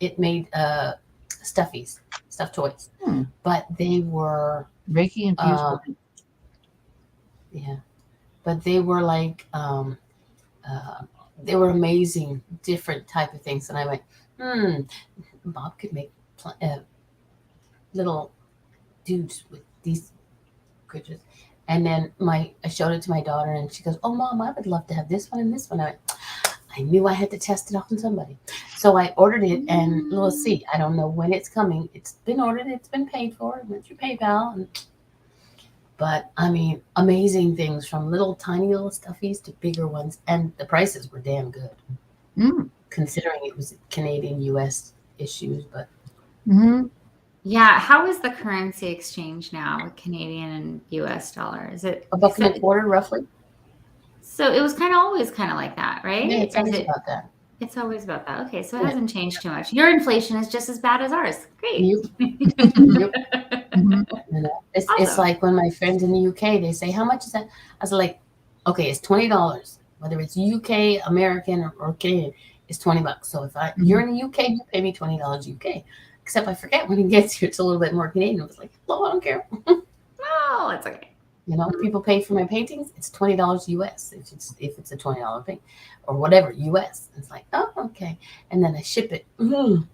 It made stuffies, stuffed toys, but they were Reiki infused. Yeah, but they were like they were amazing, different type of things. And I went, Bob could make little dudes with these creatures. And then I showed it to my daughter, and she goes, "Oh, Mom, I would love to have this one and this one." I knew I had to test it out on somebody. So I ordered it, and we'll see. I don't know when it's coming. It's been ordered. It's been paid for. It went through PayPal. But, I mean, amazing things from tiny little stuffies to bigger ones. And the prices were damn good, considering it was Canadian, U.S. issues. But yeah, how is the currency exchange now with Canadian and U.S. dollar? Is it $1.25 roughly? So it was always like that, right? Yeah, it's always about that. It's always about that. Okay, so it hasn't changed too much. Your inflation is just as bad as ours. Great. Yep. It's like when my friends in the UK, they say, "How much is that?" I was like, "Okay, it's $20. Whether it's UK, American, or Canadian, is $20. So if you're in the UK, you pay me $20 UK. Except I forget when it gets here, it's a little bit more Canadian. I was like, no, I don't care. Oh, it's okay. You know, people pay for my paintings. It's $20 US if it's a $20 thing, or whatever US. It's like, oh, okay, and then I ship it. I know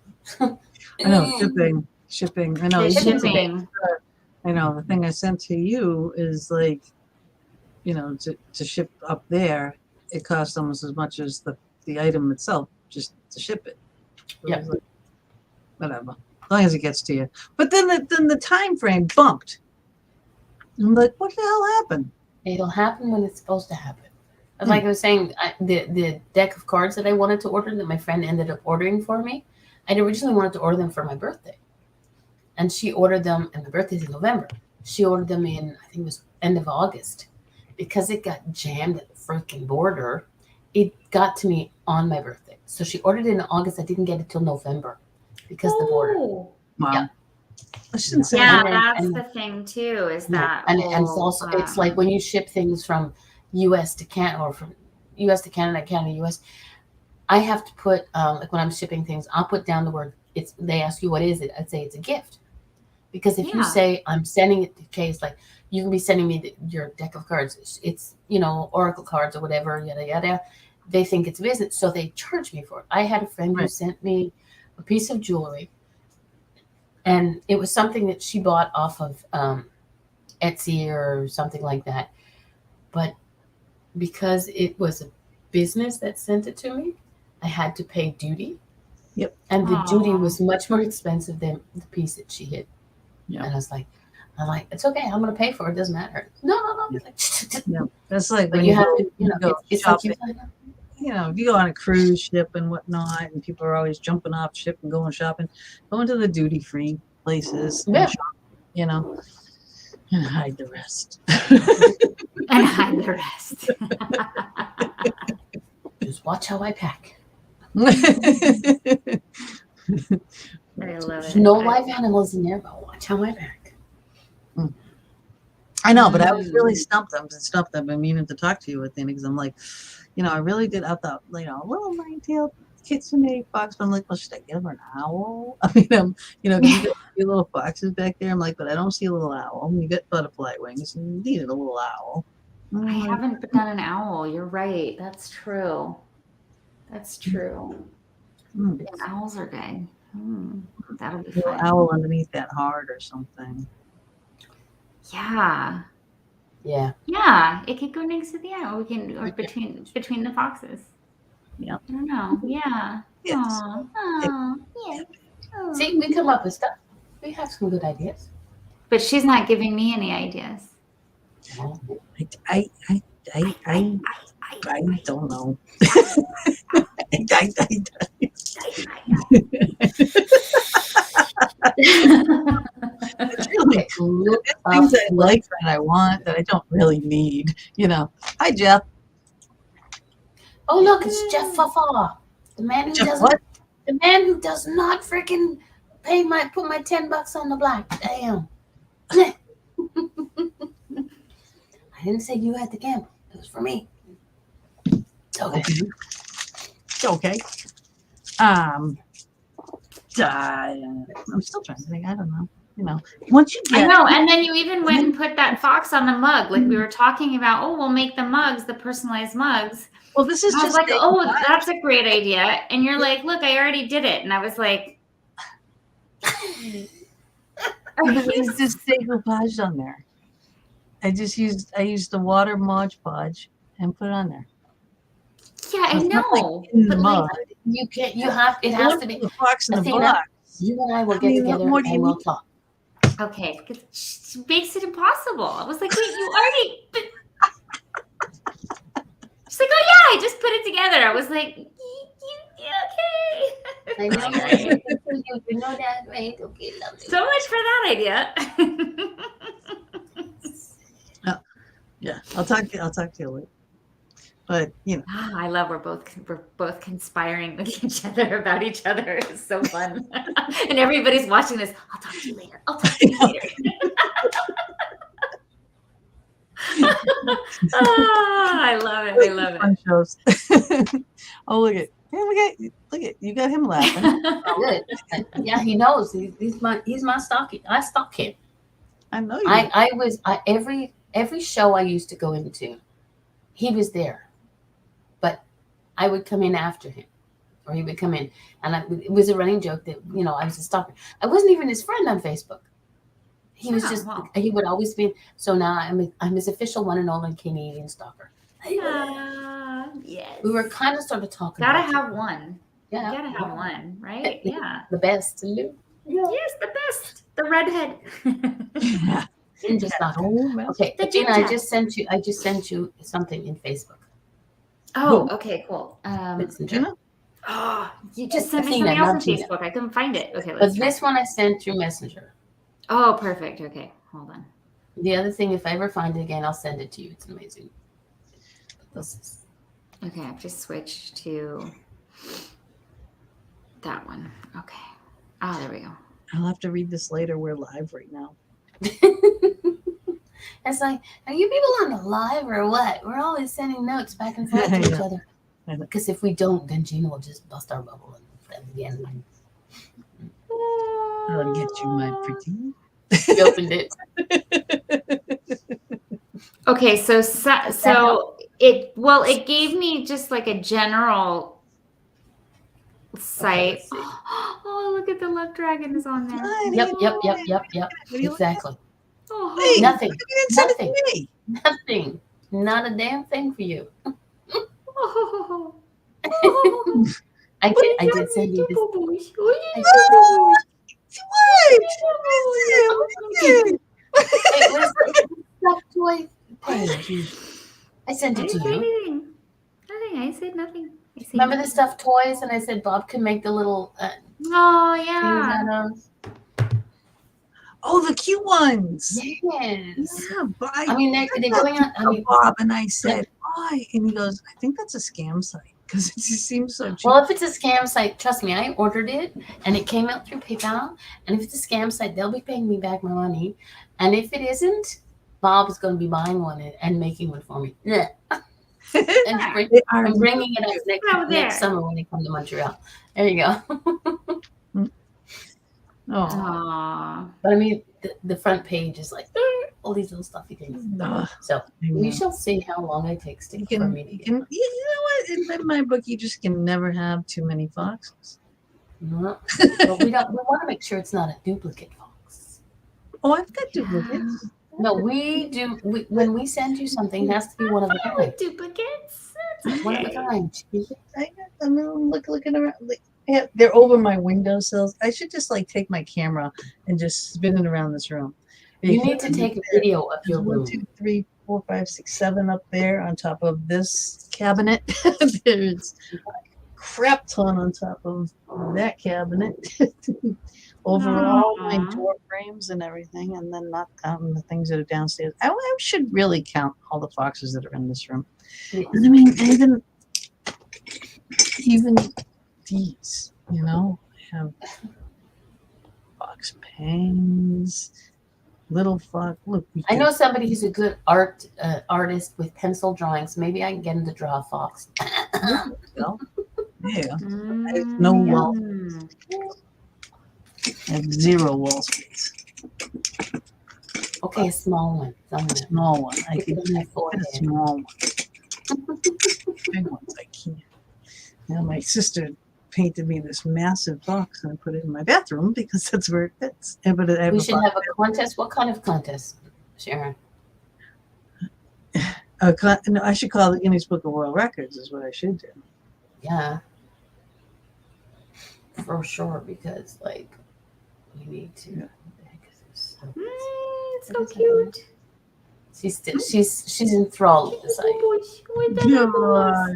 shipping. I know The shipping. I know the thing I sent to you is like, you know, to ship up there, it costs almost as much as the item itself just to ship it. So Yeah. it's like, whatever, as long as it gets to you. But then the time frame bumped. I'm like, what the hell happened? It'll happen when it's supposed to happen. Like I was saying, the deck of cards that I wanted to order that my friend ended up ordering for me, I'd originally wanted to order them for my birthday. And she ordered them, and my birthday's in November. She ordered them in, I think it was end of August. Because it got jammed at the freaking border, it got to me on my birthday. So she ordered it in August. I didn't get it till November because the border. Oh. Wow. Yeah. I shouldn't say Yeah, that. that's the thing too. Is that and it's whole, also it's like when you ship things from U.S. to Canada or from U.S. to Canada, Canada U.S. I have to put like when I'm shipping things, I'll put down the word. They ask you what is it? I'd say it's a gift, because if you say I'm sending it to Chase, like you can be sending me your deck of cards. It's oracle cards or whatever, yada yada. They think it's business, so they charge me for it. I had a friend who sent me a piece of jewelry. And it was something that she bought off of Etsy or something like that. But because it was a business that sent it to me, I had to pay duty. Yep. And the duty was much more expensive than the piece that she hid. Yeah. And I was like, it's okay. I'm going to pay for it. It doesn't matter. No. Yeah. That's like when you have to, go it's shopping. like If you go on a cruise ship and whatnot, and people are always jumping off ship and going shopping, going to the duty-free places, and shop, and hide the rest. Just watch how I pack. I love There's it. no live animals in there, but watch how I pack. I know, but I was really stumped. I've been meaning to talk to you with because I'm like, I really did. I thought, a little nine-tailed KitchenAid fox. But I'm like, well, should I give her an owl? I mean, you got your little foxes back there. I'm like, but I don't see a little owl. You got butterfly wings. And you needed a little owl. I haven't done an owl. You're right. That's true. Yeah, owls are good. That'll be fun. Owl underneath that heart or something. Yeah. Yeah, it could go next to the owl. We can, or between the foxes. Yeah. I don't know. Yeah. Yes. Aww. Yeah. See, we come up with stuff. We have some good ideas. But she's not giving me any ideas. I don't know. Things I like that I want that I don't really need. Hi Jeff. Oh look, it's Jeff Fafa, the man who does not freaking put my $10 on the black. Damn. I didn't say you had to gamble. It was for me. Okay. Okay. I'm still trying to think. I don't know. Once you get. I know, and then you even went and put that fox on the mug, like we were talking about. Oh, we'll make the mugs, the personalized mugs. Well, this is I was just like, oh, that's a great idea. And you're like, look, I already did it. And I was like, it's just decoupage on there. I used the water Mod Podge and put it on there. Yeah, I know. But like, it has to be the fox in the Athena, box. You and I will get together and we'll talk. Okay, because she makes it impossible. I was like, wait, you already. She's like, oh yeah, I just put it together. I was like, okay. I know. You know that, right? Okay, lovely. So much for that idea. Yeah, I'll talk to you later. But I love we're both conspiring with each other about each other. It's so fun, and everybody's watching this. I'll talk to you later. I love it. I love Fun it. shows. Oh, look at you got him laughing. Good. Yeah, he knows. He's my stalker. I stalk him. I know you. do. Every show I used to go into, he was there, but I would come in after him, or he would come in, and it was a running joke that I was a stalker. I wasn't even his friend on Facebook. He was just wow. he would always be. So now I'm his official one and only Canadian stalker. Yes. We were kind of sort of talking. Gotta about have it. one. Yeah, You gotta have one, right? Yeah. The best to do. Yeah. Yes, the best. The redhead. Yeah. Ninja stalker. Don't mess Okay, The Athena, I ginger. just sent you something in Facebook. Oh, okay, cool. Messenger. Oh, you just sent me Athena, something else on not Tina. Facebook. I couldn't find it. Okay, But let's try. this one I sent through Messenger. Oh, perfect. Okay, hold on. The other thing, if I ever find it again, I'll send it to you. It's amazing. But this is... Okay, I've just switched to that one. Okay. Ah, there we go. I'll have to read this later. We're live right now. It's like, are you people on the live or what? We're always sending notes back and forth to each Yeah. other. Because if we don't, then Gina will just bust our bubble and again. I'll get you my pretty. She opened it. Okay, so it gave me just like a general site. let's see. Oh, look at the love dragon is on there. Yep. What do you Exactly. Oh, Hey, Nothing. You didn't send it Nothing. to me. Nothing. Not a damn thing for you. oh. I did send you this. What? It was the stuffed toy page. I sent I it didn't to say you. anything. Nothing. I said nothing. Remember the stuffed toys? And I said Bob could make the little Oh, things yeah. out of. Oh, the cute ones. Yes. Yeah, but I mean, they're going on. I mean, Bob, and I said, why? And he goes, I think that's a scam site because it just seems so cheap. well, if it's a scam site, trust me, I ordered it and it came out through PayPal. And if it's a scam site, they'll be paying me back my money. And if it isn't, Bob is going to be buying one and making one for me. Yeah. And I'm bringing it up next summer when they come to Montreal. There you go. Oh, Aww. But I mean, the front page is like all these little stuffy things. So we shall see how long it takes for me to get. You know what? In my book, you just can never have too many foxes. No. But we want to make sure it's not a duplicate fox. Oh, I've got duplicates. No, we do. When we send you something, it has to be one of a kind. With duplicates? That's One of a okay. kind. I'm looking around. Yeah, they're over my windowsills. I should just take my camera and just spin it around this room. You need to take a video of your There's 1, room. 2, 3, 4, 5, 6, 7 up there on top of this cabinet. There's a crap ton on top of that cabinet. Overall, my door frames and everything, and then not counting the things that are downstairs. I should really count all the foxes that are in this room. Yes. I mean, even these, have fox pangs, little fox. Look, I know somebody who's a good artist with pencil drawings. Maybe I can get him to draw a fox. Well, yeah, I have no wall. I have 0 wall space. Okay, a small one. Somewhere. Small one. I Put could it on my get a forehead. small one. Big ones I can't. Now my sister painted me this massive box and I put it in my bathroom because that's where it fits. But I have We a should have a contest. What kind of contest, Sharon? no, I should call the Guinness Book of World Records is what I should do. Yeah. For sure, because we need to. Yeah. What the heck is this? It's so cute. She's enthralled with the site. Yeah,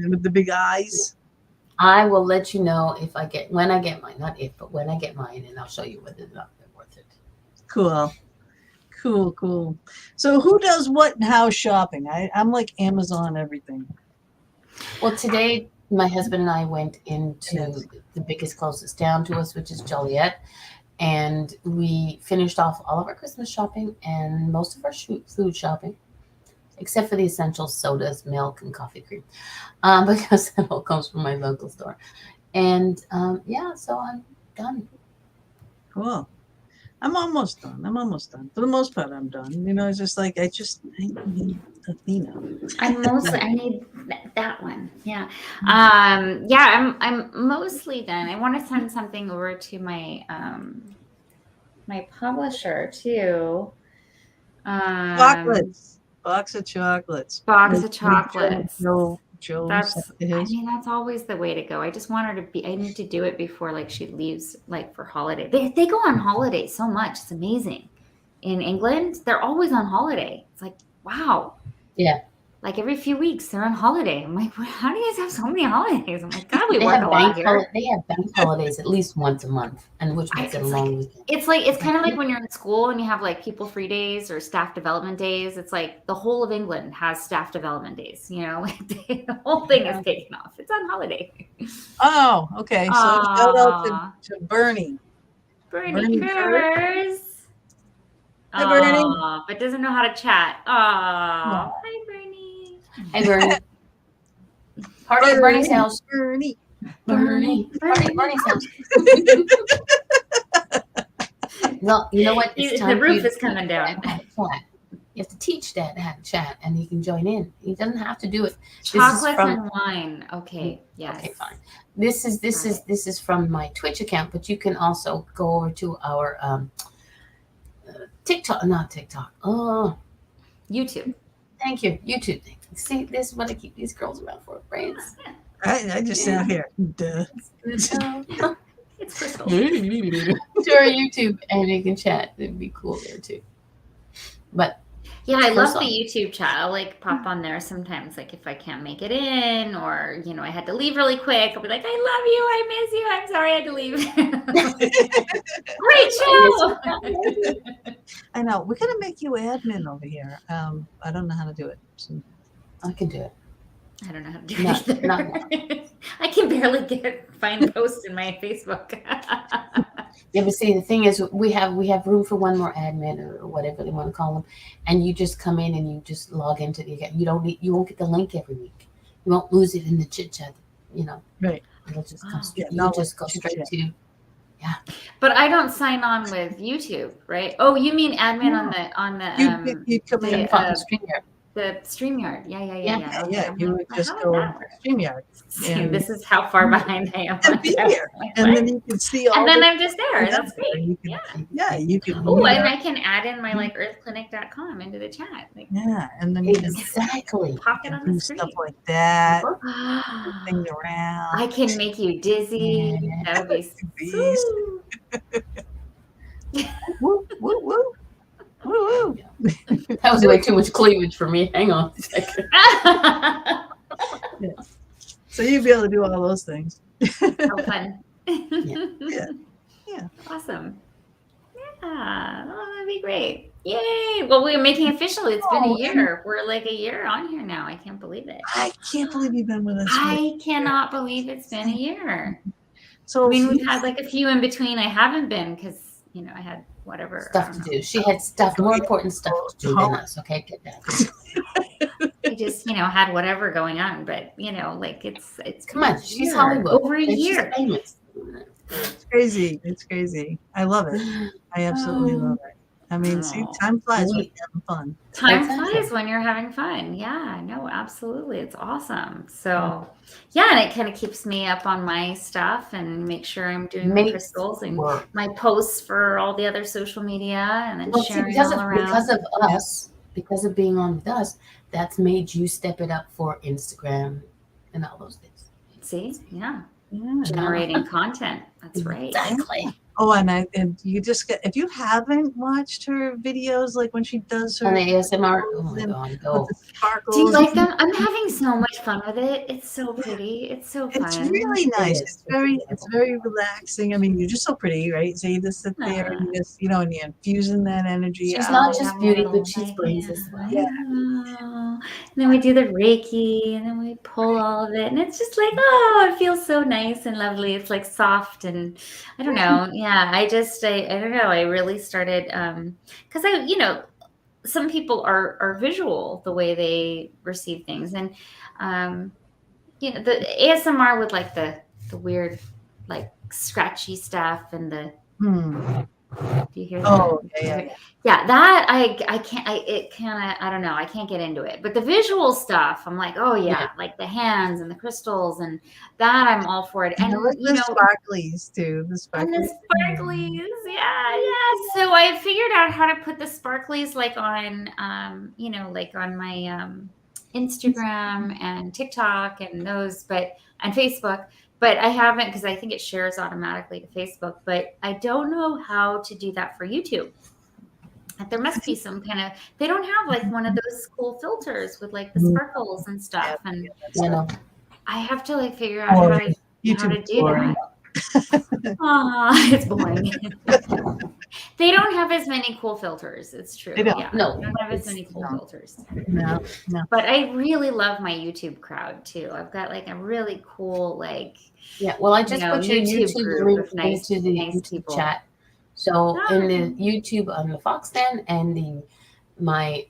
with the big eyes. I will let you know when I get mine. Not if, but when I get mine, and I'll show you whether or not they're worth it. Cool. So who does what and how shopping? I'm like Amazon everything. Well, today my husband and I went into the biggest closest town to us, which is Joliet, and we finished off all of our Christmas shopping and most of our food shopping. except for the essential sodas, milk, and coffee cream, because that all comes from my local store. And so I'm done. Cool. I'm almost done. For the most part, I'm done. It's just like I need Athena. I need that one. Yeah. I'm mostly done. I want to send something over to my my publisher too. Chocolates. Box of chocolates. Joe that's always the way to go. I just want her to I need to do it before like she leaves like for holiday. They go on holiday so much. It's amazing. In England, they're always on holiday. It's like, wow. Yeah. Like every few weeks they're on holiday. I'm like, how do you guys have so many holidays? I'm like, God, we They work have a lot here. They have bank holidays at least once a month, and which makes it a long weekend. It's kind of like when you're in school and you have like people free days or staff development days. It's like the whole of England has staff development days. Like the whole thing is taken off. It's on holiday. Oh, okay. So shout out to Bernie. Bernie Curse. Hi, Bernie. But doesn't know how to chat. Hi, Bernie. Hey, Bernie. Party at Bernie's house. Bernie's house. Well, you know what? It's the roof is coming down. You have to teach Dad how to chat, and he can join in. He doesn't have to do it. Chocolates and wine. Okay. Yes. Okay, fine. This is from my Twitch account, but you can also go over to our not TikTok. Oh, YouTube. Thank you, YouTube. See, this is what I keep these girls around for, brains. I just sat here. Duh. It's Crystal. To our YouTube, and you can chat. It'd be cool there too. But yeah, I love the YouTube chat. I'll like pop on there sometimes, like if I can't make it in, or I had to leave really quick. I'll be like, I love you, I miss you. I'm sorry I had to leave. Great show. I know. We're gonna make you admin over here. I don't know how to do it. So. I can do it. I don't know how to do it either. I can barely find posts in my Facebook. Yeah, but see, the thing is, we have room for one more admin or whatever they want to call them, and you just come in and you just log into the account. You won't get the link every week. You won't lose it in the chit chat. Right. It'll just come straight. You just go straight to. Yeah. But I don't sign on with YouTube, right? Oh, you mean admin on the you come in StreamYard. The StreamYard. Yeah. Yeah. You would just go to StreamYard. This is how far behind I am. And be here. And then you can see all. And then I'm just there. That's great. You can. Oh, and I can add in my earthclinic.com into the chat. And then exactly pop it on the screen. Stuff like that. Things around. I can make you dizzy. That would be so. Woo, woo, woo. Woo, woo. That was way too much cleavage for me. Hang on a second. So you'd be able to do all those things. So fun. Yeah. Awesome. Yeah. Oh, that'd be great. Yay. Well, we're making official. It's been a year. We're like a year on here now. I can't believe it. I can't believe you've been with us. I cannot believe it's been a year. So I mean, we've had like a few in between. I haven't been because I had whatever stuff to do. She had more important stuff to do than us. Okay, get that. I just had whatever going on, but like it's come on, she's Hollywood over a year. It's crazy. It's crazy. I love it. I absolutely love it. I mean, see, time flies when you're having fun. Time flies when you're having fun. Yeah, no, absolutely. It's awesome. So, and it kind of keeps me up on my stuff and make sure I'm doing my crystals and my posts for all the other social media and then sharing all around. Because of us, because of being on with us, that's made you step it up for Instagram and all those things. See? Yeah. Generating content. That's right. Exactly. Oh, and you just get, if you haven't watched her videos, like when she does her ASMR, oh my God, go. Do you like them? I'm having so much fun with it. It's so pretty. It's so fun. It's really nice. It's very relaxing. I mean, you're just so pretty, right? So you just sit there and you just, and you're infusing that energy. She's not just beauty, but she's brains as well. Yeah. And then we do the Reiki and then we pull all of it. And it's just like, it feels so nice and lovely. It's like soft and I don't know. Yeah, I don't know. I really started because some people are visual the way they receive things, and the ASMR with like the weird like scratchy stuff and the do you hear that? Oh, yeah. That I can't, it kind of, I don't know, I can't get into it. But the visual stuff, I'm like, oh yeah, like the hands and the crystals and that, I'm all for it. And the sparklies too. The sparklies. And the sparklies, yeah. So I figured out how to put the sparklies like on, like on my Instagram and TikTok and those, and Facebook. But I haven't, because I think it shares automatically to Facebook. But I don't know how to do that for YouTube. There must be some kind of, they don't have like one of those cool filters with like the sparkles and stuff. And I have to like figure out how to do that. It's boring. They don't have as many cool filters. It's true. They don't. Yeah, no, they don't have as many cool filters. No. But I really love my YouTube crowd too. I've got like a really cool Well, I just put your YouTube link nice, into the YouTube people. Chat. So in the YouTube on the Fox Den and my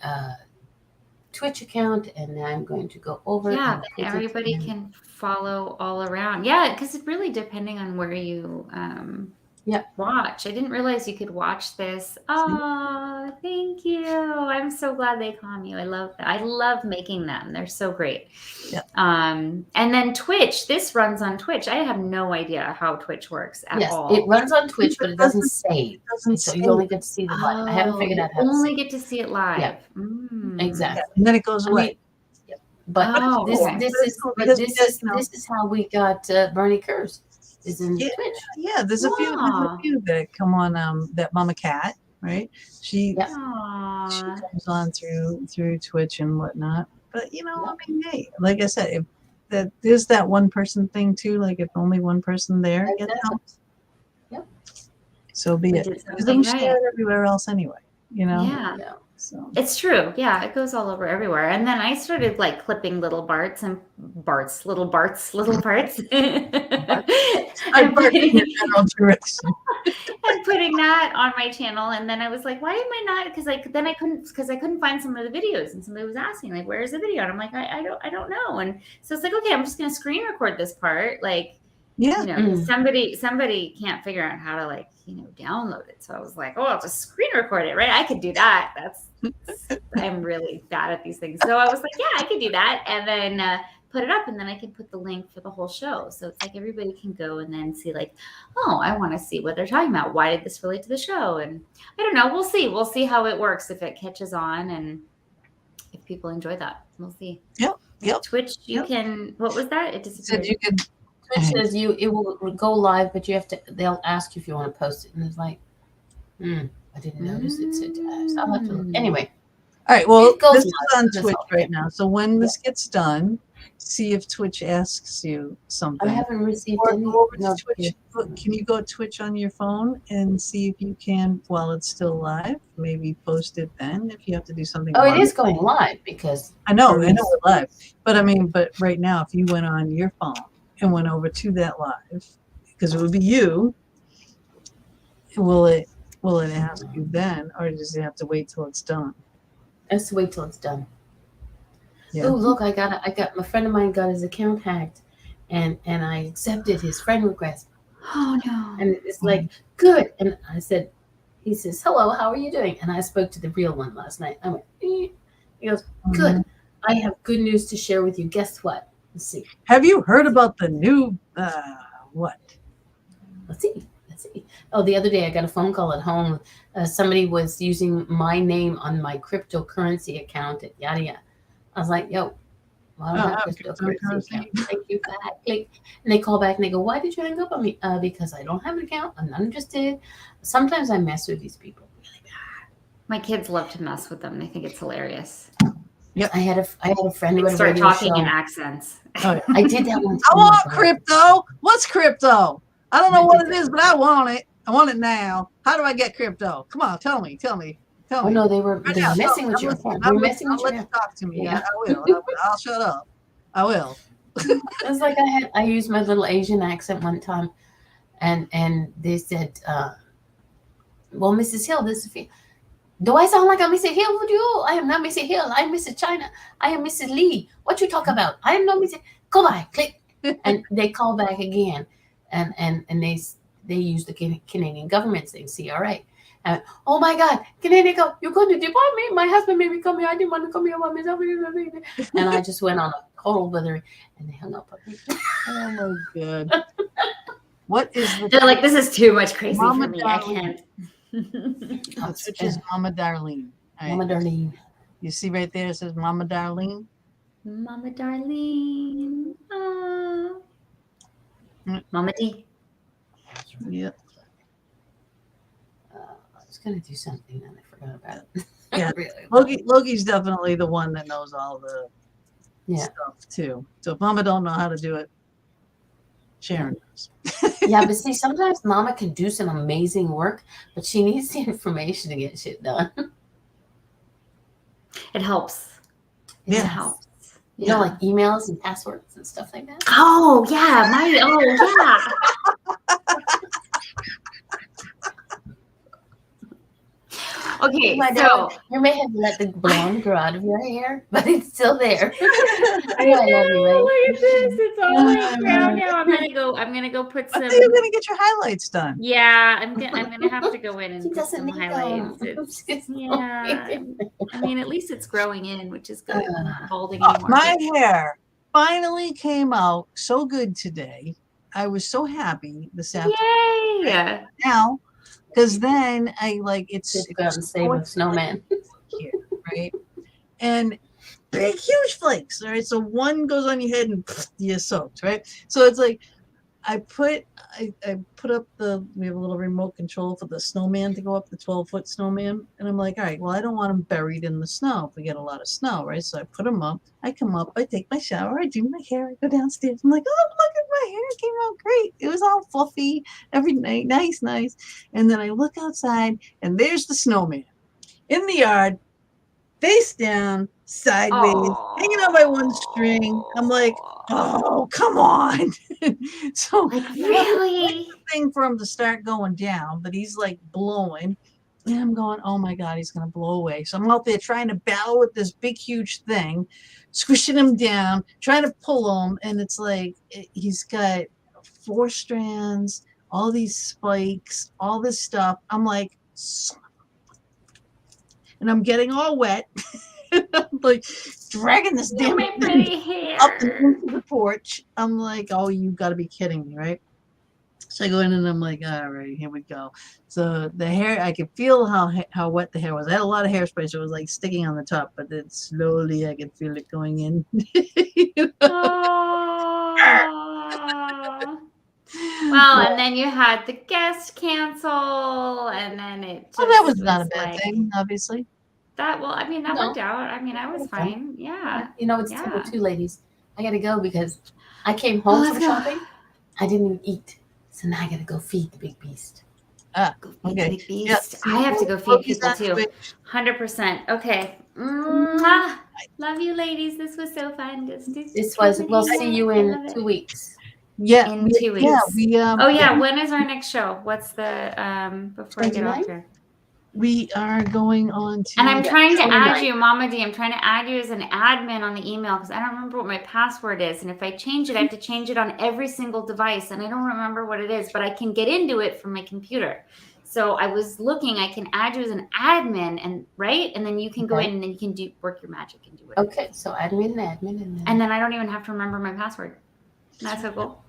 Twitch account, and I'm going to go over. Yeah, everybody can follow all around. Yeah, because it's really depending on where you watch. I didn't realize you could watch this. Oh, thank you. I'm so glad they call me. I love that. I love making them. They're so great. Yeah. And then Twitch. This runs on Twitch. I have no idea how Twitch works at all. It runs on Twitch, but it doesn't save. So you only get to see the live. I haven't figured out how to only get to see it live. Yeah. Exactly. And then it goes away. But this is how we got Bernie Kurz. Is in Twitch. Yeah, there's a few that come on. That Mama Cat, right? She comes on through Twitch and whatnot. But I mean, hey, like I said, if that there's that one person thing too. Like if only one person there gets helped, so be it. Because then we share it everywhere else anyway. Yeah. So it's true. Yeah, it goes all over everywhere. And then I started like clipping little parts. And putting that on my channel. And then I was like, why am I not? Because I couldn't find some of the videos, and somebody was asking like, where's the video? And I'm like, I don't know. And so it's like, okay, I'm just gonna screen record this part. Like, somebody can't figure out how to download it. So I was like, oh, I'll just screen record it, right? I could do that. I'm really bad at these things. So I was like, yeah, I could do that. And then put it up, and then I can put the link for the whole show. So it's like everybody can go and then see like, oh, I want to see what they're talking about. Why did this relate to the show? And I don't know. We'll see. We'll see how it works, if it catches on and if people enjoy that. We'll see. Yep. Twitch, you can, what was that? It disappeared. You could. Twitch says it will go live, but they'll ask you if you want to post it. And it's like, I didn't notice it said so I'll have to look. Anyway. All right. Well, this is on Twitch right now. So when this gets done, see if Twitch asks you something. I haven't received any. Twitch. Can you go to Twitch on your phone and see if you can, while it's still live, maybe post it then if you have to do something. Oh, it is going live because I know we're live. But right now, if you went on your phone and went over to that live, because it would be you, will it ask you then, or does it have to wait till it's done? Let's wait till it's done. Yeah. Oh, look, I got my friend of mine got his account hacked, and I accepted his friend request. Oh no. And it's like, good. And I said, he says, hello, how are you doing? And I spoke to the real one last night. I went, He goes, good. I have good news to share with you. Guess what? Let's see. Have you heard about the new what? Let's see. Oh, the other day I got a phone call at home. Somebody was using my name on my cryptocurrency account at yada yada. I was like, yo, well, I don't have cryptocurrency account. Thank you for that. Click. And they call back and they go, why did you hang up on me? Because I don't have an account. I'm not interested. Sometimes I mess with these people really bad. My kids love to mess with them. They think it's hilarious. Yep. I had a friend who would start talking in accents. Oh, yeah. I did that one. I want crypto. What's crypto? I don't know what it is, but I want it. I want it now. How do I get crypto? Come on, tell me. Oh no, they were messing with your phone. They were messing with your phone. Talk to me. Yeah. I will. I'll shut up. I will. It's like I used my little Asian accent one time, and they said, "Well, Mrs. Hill, this is Do I sound like I'm Mrs. Hill? Would you? I am not Mrs. Hill. I'm Mrs. China. I am Mrs. Lee. What you talk about? I am not Mrs. Goodbye. Click. And they call back again, and they use the Canadian government saying CRA. And oh my God, Canadian go, you're going to deport me? My husband made me come here. I didn't want to come here by myself. And I just went on a total blithering, and they hung up on me. Oh my God. What is the They're like, this is too much crazy Mama for me. I Darlene. can't. Which is Mama Darlene. All right. Mama Darlene. You see right there, it says Mama Darlene. Mama Darlene. Oh. Mama D. Yep. I was going to do something, and I forgot about it. Yeah. Really. Loki's definitely the one that knows all the stuff too. So if Mama don't know how to do it, Sharon knows. Yeah, but see, sometimes Mama can do some amazing work, but she needs the information to get shit done. It helps. Yeah. It helps. You know, like emails and passwords and stuff like that. Oh yeah, yeah. Okay, My so dad, you may have let the blonde grow out of your hair, but it's still there. I love you, right? Look at this. It's all like brown now. I'm gonna go put some. I think you're gonna get your highlights done. Yeah, I'm gonna have to go in and She put doesn't some need highlights. them. Yeah, I mean, at least it's growing in, which is good. I'm not balding anymore. My hair finally came out so good today. I was so happy this afternoon. Yay! Now, because then I like it's Just go out and save a snowman. here, right? And big, huge flakes. All right. So one goes on your head and you're soaked, right? So it's like I put up we have a little remote control for the snowman to go up, the 12-foot snowman. And I'm like, all right, well, I don't want him buried in the snow if we get a lot of snow, right? So I put him up. I come up, I take my shower, I do my hair, I go downstairs. I'm like, oh, look at my hair. It came out great. It was all fluffy every night. Nice. And then I look outside and there's the snowman in the yard, face down, sideways, hanging out by one string. I'm like, oh, come on. So Like, really? thing for him to start going down, but he's like blowing. And I'm going, oh my God, he's going to blow away. So I'm out there trying to battle with this big, huge thing, squishing him down, trying to pull him. And it's like, he's got 4 strands, all these spikes, all this stuff. I'm like, and I'm getting all wet. I'm like dragging this damn thing up into the porch. I'm like, oh, you got to be kidding me, right? So I go in and I'm like, all right, here we go. So the hair, I could feel how wet the hair was. I had a lot of hairspray, so it was like sticking on the top, but then slowly I could feel it going in. Well, and then you had the guest cancel, and then it just that was not a bad thing, obviously. That worked out. I mean, I was fine. Yeah. You know, it's simple too, ladies. I got to go because I came home from shopping. I didn't even eat. So now I got to go feed the big beast. Go feed the big beast. Yes. I have to go feed people too. 100%. Okay. Love you, ladies. This was so fun. We'll see you in 2 weeks. Yeah. In 2 weeks. Yeah. When is our next show? What's the before I get off here? We are going on to. And I'm trying to add you, Mama D. I'm trying to add you as an admin on the email because I don't remember what my password is. And if I change it, I have to change it on every single device. And I don't remember what it is, but I can get into it from my computer. So I was looking, I can add you as an admin, and then you can go in and then you can work your magic and do it. Okay, so admin. And then I don't even have to remember my password. That's so cool.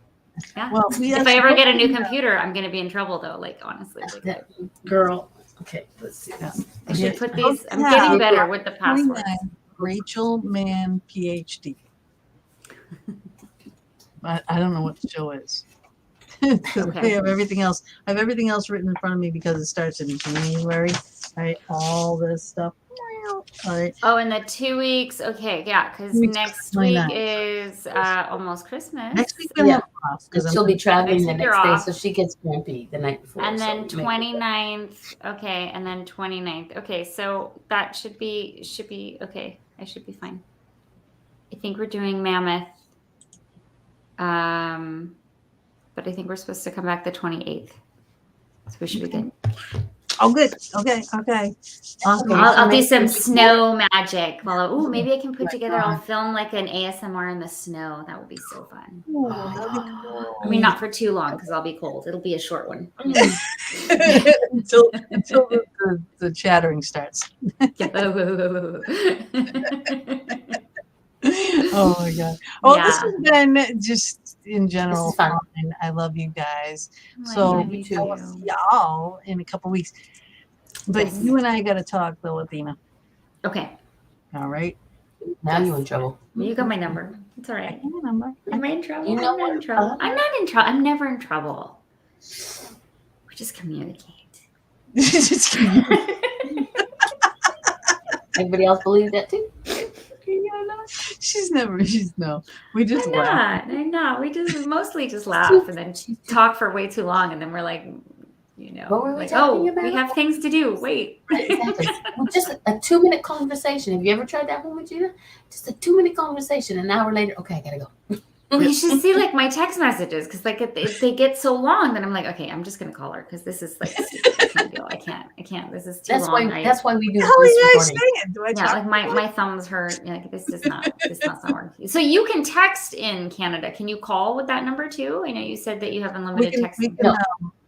Yeah. Well, if I ever get a new computer, I'm going to be in trouble though. Like honestly, girl. Okay, let's see. I should put these. I'm getting better with the passwords. Rachel Mann, PhD. I don't know what the show is. Okay. I have everything else. I have everything else written in front of me because it starts in January. Right, all this stuff. All right. Oh, and the 2 weeks. Okay, yeah, because next week is almost Christmas. Next week we're gonna have off because she'll be traveling the next day, so she gets grumpy the night before. And then 29th. Okay, and then 29th. Okay, so that should be okay. I should be fine. I think we're doing Mammoth. But I think we're supposed to come back the 28th. So we should be good. Oh, good. Okay. Okay, I'll do make some sure- snow magic. Well, maybe I can put together. I'll film like an ASMR in the snow. That would be so fun. That'd be cool. I mean, not for too long because I'll be cold. It'll be a short one. until the chattering starts. Oh my god. Oh, this has been just in general fun. I love you guys. I So love you I will too. see y'all in a couple weeks. But Yes. you and I got to talk though, Athena. Okay. All right. Now you're in trouble. You got my number. It's all I right. can remember. Am I in trouble? You know I'm not in trouble. I'm not in trouble. I'm never in trouble. We just communicate. Just kidding. Everybody else believe that too? She's no. We just laugh. I'm not. We just mostly just laugh and then talk for way too long, and then we're like, What were we like, talking oh, about? we have things to do. Wait. Exactly. Well, just a 2-minute conversation. Have you ever tried that one with Gina? Just a 2-minute conversation. An hour later, okay, I gotta go. Well, you should see like my text messages because like if they get so long, then I'm like, okay, I'm just gonna call her because this is like I can't deal. I can't. This is too That's long. That's why we do How are this you guys recording. saying? Do I Yeah, talk? like my thumbs hurt. Like this does not work. So you can text in Canada. Can you call with that number too? I know you said that you have unlimited text. No.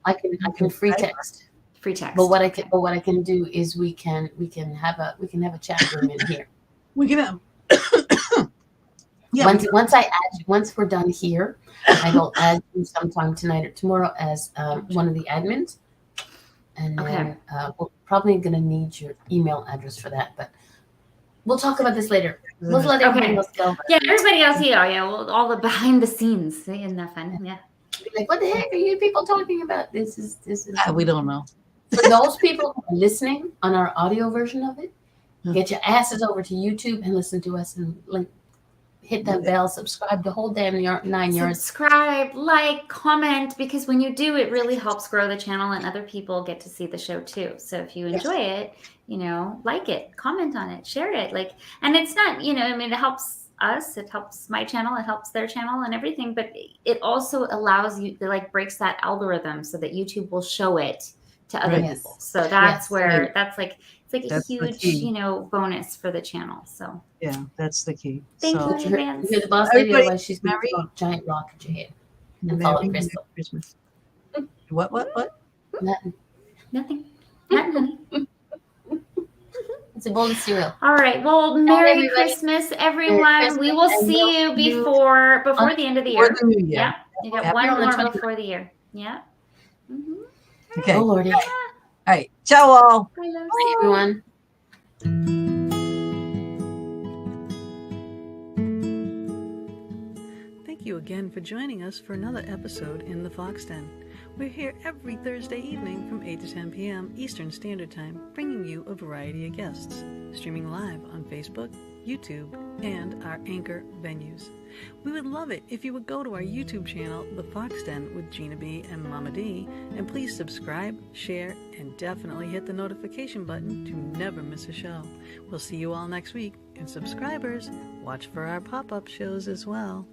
I can free text. Free text. But what I can do is we can have a chat room in here. We can yeah. Once we're done here, I will add you sometime tonight or tomorrow as one of the admins, and then we're probably going to need your email address for that. But we'll talk about this later. Let's let everybody else go. Yeah, everybody else, well, all the behind the scenes. Isn't that fun? Yeah. Be like, what the heck are you people talking about? This is. We don't know. For those people who are listening on our audio version of it, get your asses over to YouTube and listen to us and hit that bell, subscribe, the whole damn 9 yards. Subscribe, like, comment, because when you do, it really helps grow the channel and other people get to see the show too. So if you enjoy it, like it, comment on it, share it. And it's not, it helps us, it helps my channel, it helps their channel and everything, but it also allows you, it breaks that algorithm so that YouTube will show it to other people. So that's where that's it's a huge, bonus for the channol. So yeah, that's the key. Thank you in advance. You're the boss lady, otherwise she's going to throw a giant rock at your head and follow Crystal. Christmas. What? Nothing. Nothing, honey. It's a bowl of cereal. All right. Well, Merry Christmas, everyone. Merry Christmas, we will see you before the end of the year. Yeah. You got one more before the year. Yeah. Mm-hmm. Okay. Oh, Lordy. All right. Ciao, all. Bye, everyone. Thank you again for joining us for another episode in the Fox Den. We're here every Thursday evening from 8 to 10 p.m. Eastern Standard Time, bringing you a variety of guests, streaming live on Facebook, YouTube, and our Anchor venues. We would love it if you would go to our YouTube channel, The Fox Den with Gina B and Mama D, and please subscribe, share, and definitely hit the notification button to never miss a show. We'll see you all next week, and subscribers, watch for our pop-up shows as well.